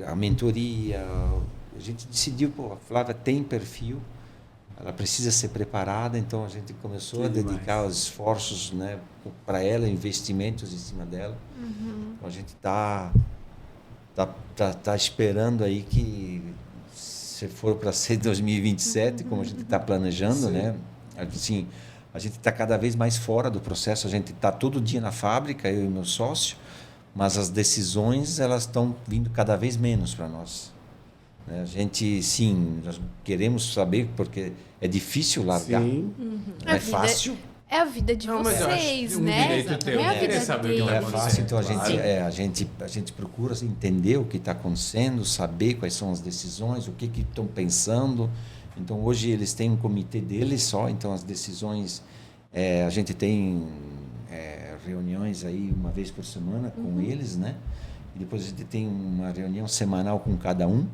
a mentoria, a gente decidiu, a Flávia tem perfil, ela precisa ser preparada, então a gente começou a dedicar os esforços, né, para ela, investimentos em cima dela. Então a gente está esperando aí que se for para ser 2027, como a gente está planejando, né? Assim, a gente está cada vez mais fora do processo, a gente está todo dia na fábrica, eu e meu sócio, mas as decisões elas estão vindo cada vez menos para nós. A gente, sim, nós queremos saber, porque é difícil largar, Sim. não é fácil. É a vida de Não, mas eu acho vocês, que um né? direito teu, é a né? vida Saber o que deles. Não vai é acontecer, fácil, então claro. a gente procura entender o que está acontecendo, saber quais são as decisões, o que estão pensando. Então, hoje eles têm um comitê deles só, então as decisões, a gente tem reuniões aí uma vez por semana com eles, né? E depois a gente tem uma reunião semanal com cada um,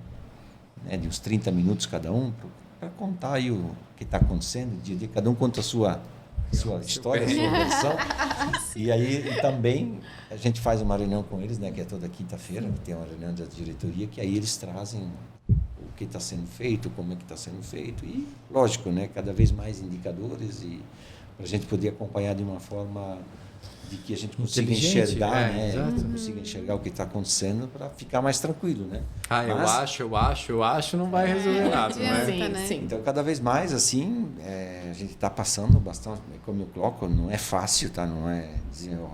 né? De uns 30 minutos cada um, para contar aí o que está acontecendo. Dia a dia, cada um conta a sua história, a sua versão. E aí também a gente faz uma reunião com eles, né, que é toda quinta-feira, que tem uma reunião da diretoria, que aí eles trazem o que está sendo feito, como é que está sendo feito. E, lógico, né, cada vez mais indicadores e para a gente poder acompanhar de uma forma de que a gente consiga enxergar, né? Consiga enxergar o que está acontecendo para ficar mais tranquilo, né? Eu acho, não vai resolver nada, né? Sim, né? Sim. Então, cada vez mais, assim, a gente está passando bastante, como eu coloco, não é fácil, tá? Não é dizer, ó,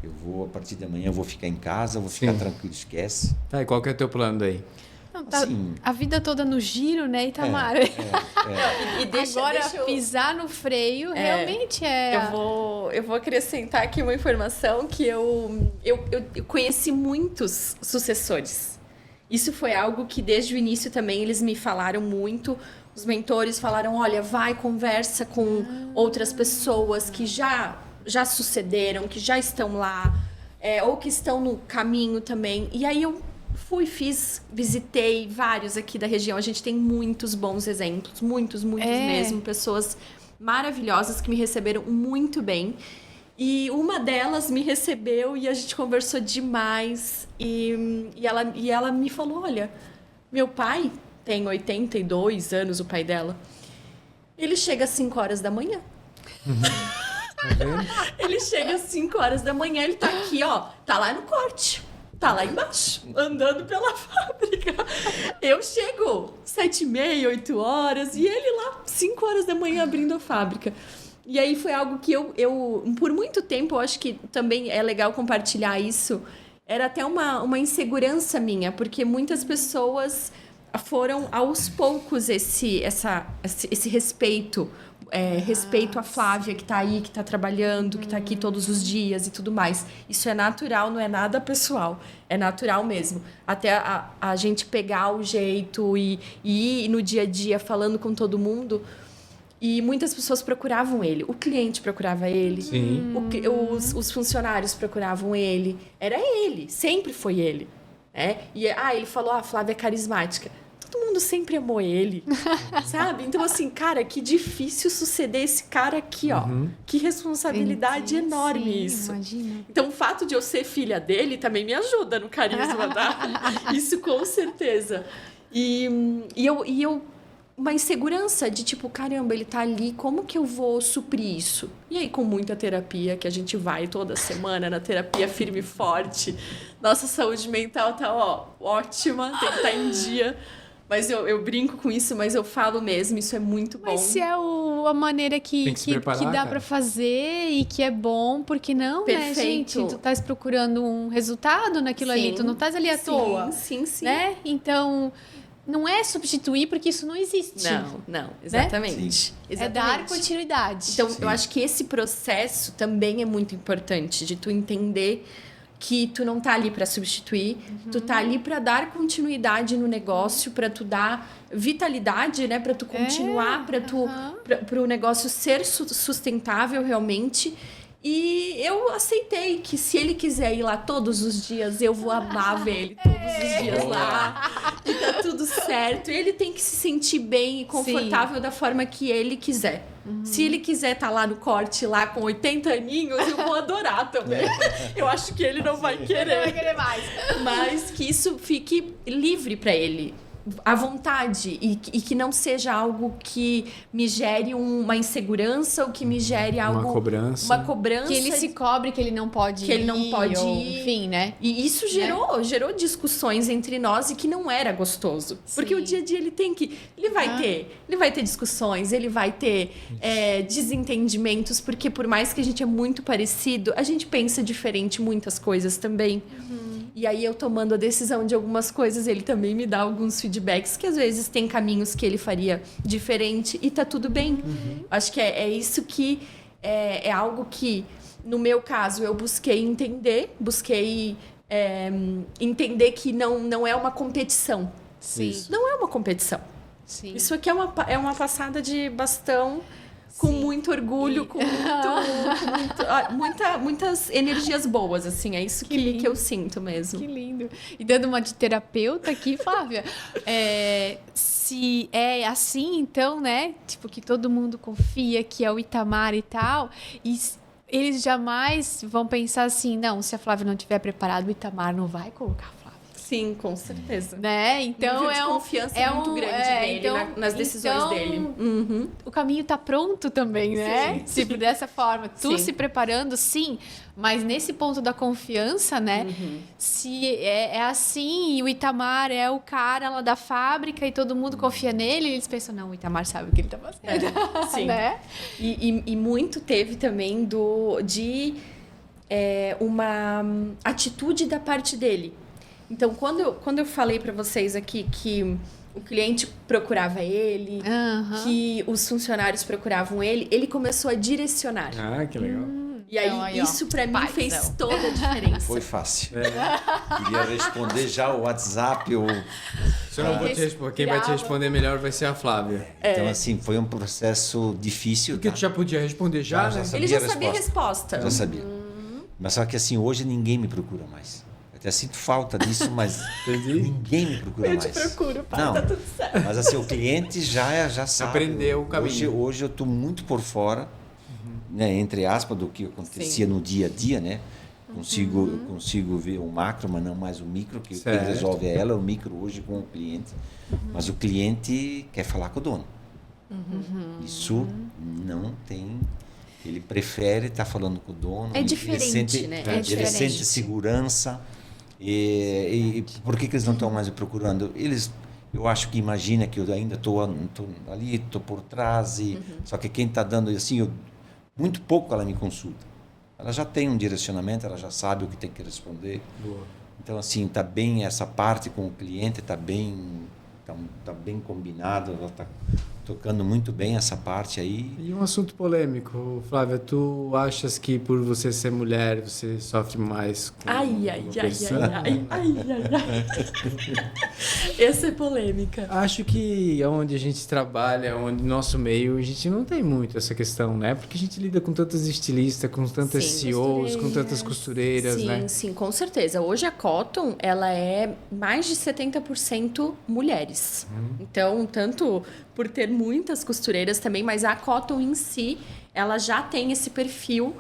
eu vou, a partir de amanhã, eu vou ficar em casa, eu vou ficar tranquilo, esquece. Tá, e qual que é o teu plano daí? Não, tá Assim, a vida toda no giro, né, Itamar? É. E Agora, deixa eu- pisar no freio realmente é... Eu vou acrescentar aqui uma informação que eu conheci muitos sucessores. Isso foi algo que desde o início também eles me falaram muito. Os mentores falaram, olha, vai, conversa com outras pessoas que já sucederam, que já estão lá, ou que estão no caminho também. E aí eu visitei vários aqui da região. A gente tem muitos bons exemplos, muitos mesmo, pessoas maravilhosas que me receberam muito bem. E uma delas me recebeu e a gente conversou demais. E ela me falou, olha, meu pai tem 82 anos, o pai dela. Ele chega às 5 horas da manhã. Ele chega às 5 horas da manhã, ele tá aqui, ó, tá lá no corte. Tá lá embaixo, andando pela fábrica. Eu chego 7h30, 8 horas, e ele lá 5 horas da manhã abrindo a fábrica. E aí foi algo que eu por muito tempo, eu acho que também é legal compartilhar isso. Era até uma insegurança minha, porque muitas pessoas foram aos poucos esse respeito. Respeito à Flávia que tá aí, que tá trabalhando, que tá aqui todos os dias e tudo mais. Isso é natural, não é nada pessoal. É natural mesmo. Até a gente pegar o jeito e ir no dia a dia falando com todo mundo. E muitas pessoas procuravam ele. O cliente procurava ele. Sim. Os funcionários procuravam ele. Era ele, sempre foi ele. E ele falou, a Flávia é carismática. Todo mundo sempre amou ele, sabe? Então, assim, cara, que difícil suceder esse cara aqui, ó. Que responsabilidade enorme isso. Imagina. Então, o fato de eu ser filha dele também me ajuda no carisma, tá? Isso com certeza. E eu uma insegurança de tipo, caramba, ele tá ali, como que eu vou suprir isso? E aí, com muita terapia, que a gente vai toda semana na terapia firme e forte, nossa saúde mental tá, ó, ótima, tem que estar em dia. Mas eu brinco com isso, mas eu falo mesmo, isso é muito bom. Mas se é a maneira que preparar, dá cara. pra fazer e que é bom, porque não, Perfeito. né, gente? Tu estás procurando um resultado naquilo ali, tu não estás ali à toa. Sim. Né? Então, não é substituir, porque isso não existe. Não, exatamente. É dar continuidade. Então, eu acho que esse processo também é muito importante, de tu entender que tu não tá ali para substituir, tu tá ali para dar continuidade no negócio, para tu dar vitalidade, né, para tu continuar, para o negócio ser sustentável realmente. E eu aceitei que se ele quiser ir lá todos os dias, eu vou amar ver ele todos os dias lá. E tá tudo certo. Ele tem que se sentir bem e confortável da forma que ele quiser. Se ele quiser estar lá no corte, lá com 80 aninhos, eu vou adorar também. Eu acho que ele não vai querer. Não vai querer mais. Mas que isso fique livre para ele. à vontade e que não seja algo que me gere uma insegurança ou que me gere algo... Uma cobrança. Que ele se cobre que ele não pode ir. Que ele não pode ir. Enfim, né? E isso gerou discussões entre nós e que não era gostoso. Sim. Porque o dia a dia ele vai ter discussões, ele vai ter desentendimentos, porque por mais que a gente é muito parecido, a gente pensa diferente em muitas coisas também. E aí eu tomando a decisão de algumas coisas, ele também me dá alguns feedbacks que às vezes tem caminhos que ele faria diferente e tá tudo bem. Acho que é isso que é algo que, no meu caso, eu busquei entender que não é uma competição. Sim. Isso. Não é uma competição. Sim. Isso aqui é uma passada de bastão com muito orgulho, com muitas energias boas, assim. É isso que eu sinto mesmo. Que lindo. E dando uma de terapeuta aqui, Flávia, se é assim, então, né? Tipo, que todo mundo confia que é o Itamar e tal, e eles jamais vão pensar assim, não, se a Flávia não estiver preparada, o Itamar não vai colocar a Flávia. Sim, com certeza. Né? Então nível de confiança muito grande dele nas decisões dele. Uhum. O caminho tá pronto também, né? Sim. Tipo, dessa forma. Tu Sim. se preparando, sim, mas nesse ponto da confiança, né? Se é assim, e o Itamar é o cara lá da fábrica e todo mundo confia nele, eles pensam, não, o Itamar sabe o que ele tá fazendo. Sim. Né? E muito teve também uma atitude da parte dele. Então, quando eu falei para vocês aqui que o cliente procurava ele, que os funcionários procuravam ele começou a direcionar. Ah, que legal. E aí, Então, aí, isso para mim fez toda a diferença. Foi fácil. Queria responder já o WhatsApp. Se eu não vou te responder, quem vai te responder melhor vai ser a Flávia. Então, assim, foi um processo difícil. Porque tu já podia responder já, né? Ele já sabia a resposta. Já sabia. Mas só que assim, hoje ninguém me procura mais. Até sinto falta disso, mas ninguém me procura mais. Eu te procuro, pai, não, tá tudo certo. Mas assim, o cliente já sabe. Aprendeu o caminho. Hoje eu estou muito por fora, né, entre aspas, do que acontecia no dia a dia, né? Eu consigo ver o macro, mas não mais o micro, que quem resolve é ela, o micro hoje com o cliente. Mas o cliente quer falar com o dono. Isso não tem... Ele prefere estar falando com o dono. É diferente, né? Ele sente segurança. E por que eles não estão mais me procurando? Eu acho que imagina que eu ainda estou ali, estou por trás. Só que quem está dando, assim, muito pouco ela me consulta. Ela já tem um direcionamento, ela já sabe o que tem que responder. Boa. Então, assim, está bem essa parte com o cliente, está bem combinado, ela está tocando muito bem essa parte aí. E um assunto polêmico, Flávia, tu achas que por você ser mulher, você sofre mais com Ai. Essa é polêmica. Acho que onde a gente trabalha, onde nosso meio, a gente não tem muito essa questão, né? Porque a gente lida com tantas estilistas, com tantas CEOs, com tantas costureiras, né? Sim, com certeza. Hoje a Cotton, ela é mais de 70% mulheres. Então, tanto por ter muitas costureiras também, mas a Cotton em si, ela já tem esse perfil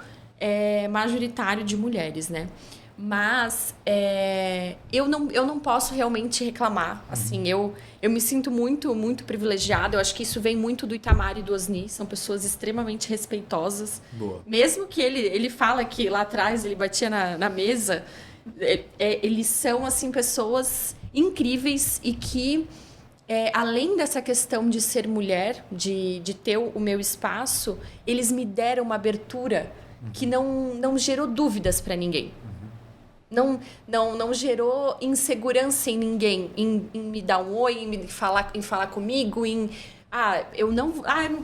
majoritário de mulheres, né? Mas eu não posso realmente reclamar. Assim, eu me sinto muito, muito privilegiada. Eu acho que isso vem muito do Itamar e do Osni. São pessoas extremamente respeitosas. Boa. Mesmo que ele fala que lá atrás ele batia na mesa, eles são assim pessoas incríveis e que... além dessa questão de ser mulher, de ter o meu espaço, eles me deram uma abertura que não gerou dúvidas para ninguém. Não gerou insegurança em ninguém, em me dar um oi, em falar comigo, eu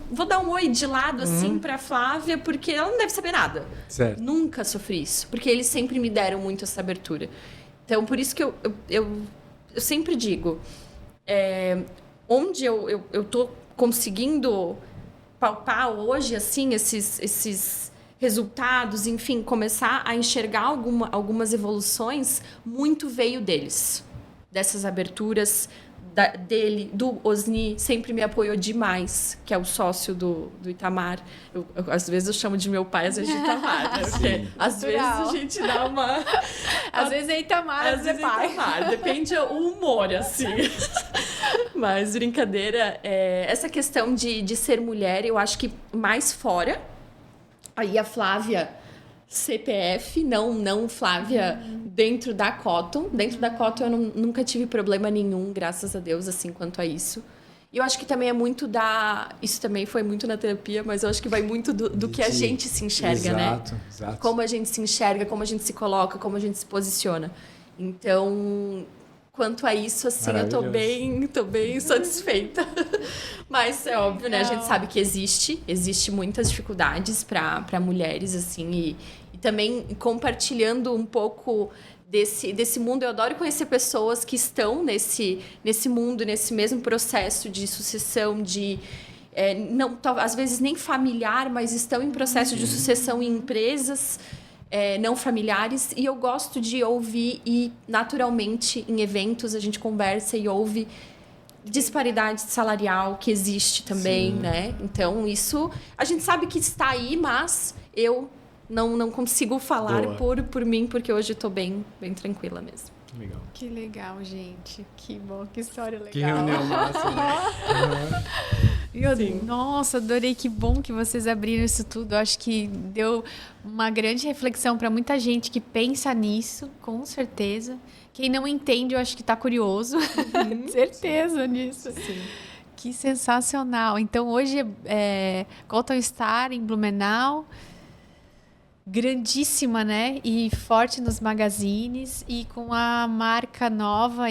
vou dar um oi de lado assim para Flávia, porque ela não deve saber nada. Certo. Nunca sofri isso, porque eles sempre me deram muito essa abertura. Então, por isso que eu sempre digo... onde eu tô conseguindo palpar hoje, assim, esses resultados, enfim, começar a enxergar algumas evoluções, muito veio deles. Dessas aberturas dele, do Osni, sempre me apoiou demais, que é o sócio do Itamar. Às vezes eu chamo de meu pai, às vezes de Itamar, né? Porque às vezes a gente dá uma... Às vezes é Itamar, às vezes é pai. Itamar, depende do humor, assim. Mas, brincadeira, essa questão de ser mulher, eu acho que mais fora. Aí a Flávia, CPF, não Flávia dentro da Cotton. Dentro da Cotton eu nunca tive problema nenhum, graças a Deus, assim, quanto a isso. E eu acho que também é muito isso também foi muito na terapia, mas eu acho que vai muito do que a gente se enxerga, né? Exato. Como a gente se enxerga, como a gente se coloca, como a gente se posiciona. Então, quanto a isso, assim, eu tô bem satisfeita. Mas é óbvio, né? A gente sabe que existe muitas dificuldades para mulheres, assim, e também compartilhando um pouco desse mundo. Eu adoro conhecer pessoas que estão nesse mundo, nesse mesmo processo de sucessão, não, às vezes nem familiar, mas estão em processo de sucessão em empresas não familiares. E eu gosto de ouvir, e naturalmente em eventos a gente conversa e ouve disparidade salarial que existe também, né? Então isso a gente sabe que está aí, mas eu não consigo falar por mim, porque hoje eu tô bem tranquila mesmo. Legal. Que legal, gente. Que bom, que história legal. Que reunião massa, né? Nossa, adorei, que bom que vocês abriram isso tudo. Acho que deu uma grande reflexão para muita gente que pensa nisso, com certeza. Quem não entende, eu acho que está curioso. Certeza nisso. Sim. Que sensacional. Então, hoje Cotton Star em Blumenau, grandíssima, né? E forte nos magazines e com a marca nova,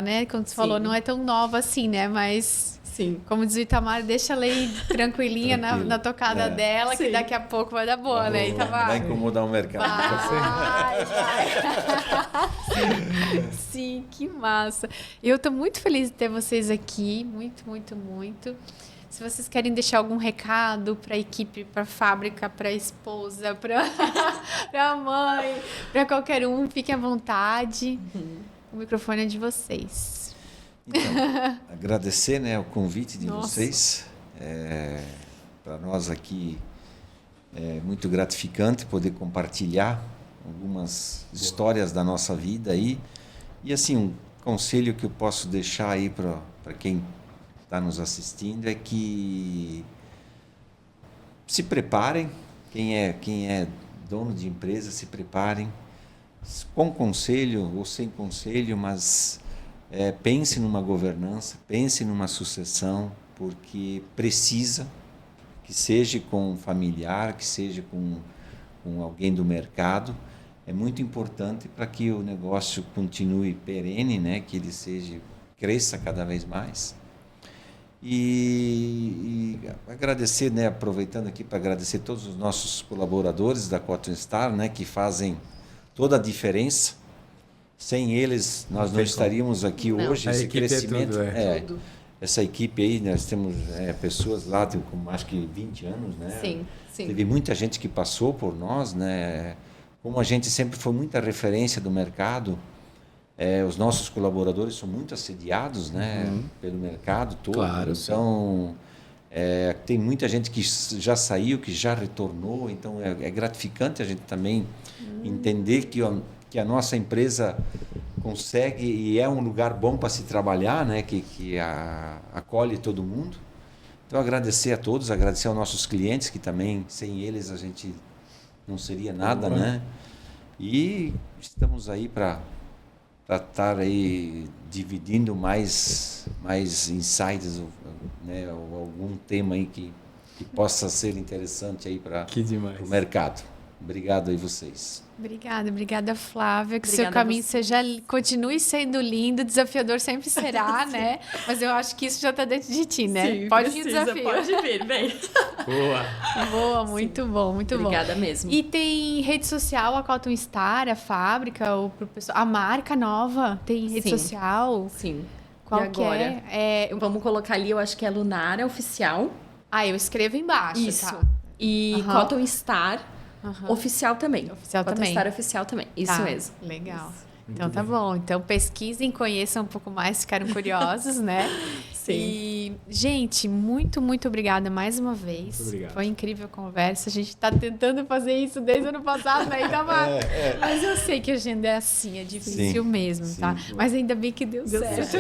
né? Como você falou, não é tão nova assim, né? Mas, sim, como diz o Itamar, deixa ela aí tranquilinha na tocada dela, que daqui a pouco vai dar boa, né, Itamar? Vai incomodar o mercado. Vai. Sim, que massa. Eu tô muito feliz de ter vocês aqui, muito, muito, muito. Se vocês querem deixar algum recado para a equipe, para a fábrica, para a esposa, para a mãe, para qualquer um, fiquem à vontade. O microfone é de vocês. Então, agradecer, né, o convite de vocês. Para nós aqui é muito gratificante poder compartilhar algumas histórias da nossa vida aí. E assim, um conselho que eu posso deixar aí para quem está nos assistindo é que se preparem, quem é dono de empresa, se preparem, com conselho ou sem conselho, mas pense numa governança, pense numa sucessão, porque precisa, que seja com um familiar, que seja com alguém do mercado, é muito importante para que o negócio continue perene, né, que ele cresça cada vez mais. E agradecer, né, aproveitando aqui para agradecer todos os nossos colaboradores da Cotton Star, né, que fazem toda a diferença. Sem eles, nós não estaríamos aqui hoje. Esse crescimento, tudo. Essa equipe aí, nós temos pessoas lá com acho que 20 anos, né? Sim. Teve muita gente que passou por nós, né? Como a gente sempre foi muita referência do mercado, os nossos colaboradores são muito assediados, né, pelo mercado todo. Claro, então, tem muita gente que já saiu, que já retornou. Então, é gratificante a gente também entender que a nossa empresa consegue e é um lugar bom para se trabalhar, né, que acolhe todo mundo. Então, agradecer a todos, agradecer aos nossos clientes, que também, sem eles, a gente não seria nada, né? E estamos aí para estar aí dividindo mais insights, né, ou algum tema aí que possa ser interessante aí para o mercado. Obrigado aí vocês. Obrigada, Flávia. Que o seu caminho continue sendo lindo, desafiador sempre será, né? Mas eu acho que isso já está dentro de ti, né? Sim, pode vir desafio. Pode vir, bem. Boa, muito bom, muito bom. Obrigada mesmo. E tem rede social, a Cotton Star, a fábrica, a marca nova, tem rede social? Sim. Qual que é? Vamos colocar ali, eu acho que é Lunara Oficial. Eu escrevo embaixo. Isso. Tá. E Cotton Star Oficial também. Cotton Star Oficial também. Isso mesmo. Legal. Isso. Então tá bom. Então pesquisem, conheçam um pouco mais, ficaram curiosos, né? Sim. E, gente, muito, muito obrigada mais uma vez. Muito obrigado. Foi incrível a conversa. A gente tá tentando fazer isso desde o ano passado, né? Mas eu sei que a agenda é assim, é difícil mesmo, tá? Mas ainda bem que deu certo.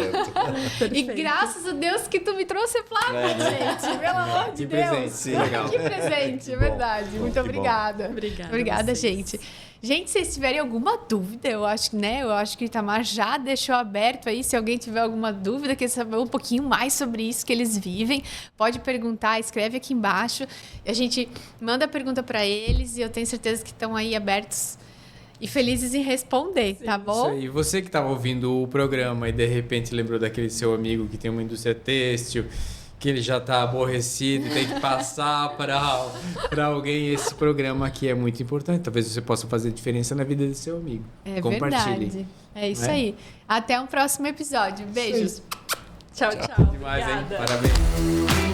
E graças a Deus que tu me trouxe Flávio, gente. Pelo amor de Deus. Presente, legal. Que presente, é verdade. Muito obrigada. Obrigada, gente. Gente, se vocês tiverem alguma dúvida, eu acho que o Itamar já deixou aberto aí. Se alguém tiver alguma dúvida, quer saber um pouquinho mais sobre isso que eles vivem, pode perguntar, escreve aqui embaixo. A gente manda a pergunta para eles e eu tenho certeza que estão aí abertos e felizes em responder, tá bom? Isso aí. Você que estava ouvindo o programa e de repente lembrou daquele seu amigo que tem uma indústria têxtil, que ele já está aborrecido e tem que passar para alguém, esse programa aqui é muito importante. Talvez você possa fazer diferença na vida do seu amigo. É Compartilhe. verdade. É isso aí. Até um próximo episódio. Beijos. Tchau, tchau. Demais, hein? Obrigada. Parabéns.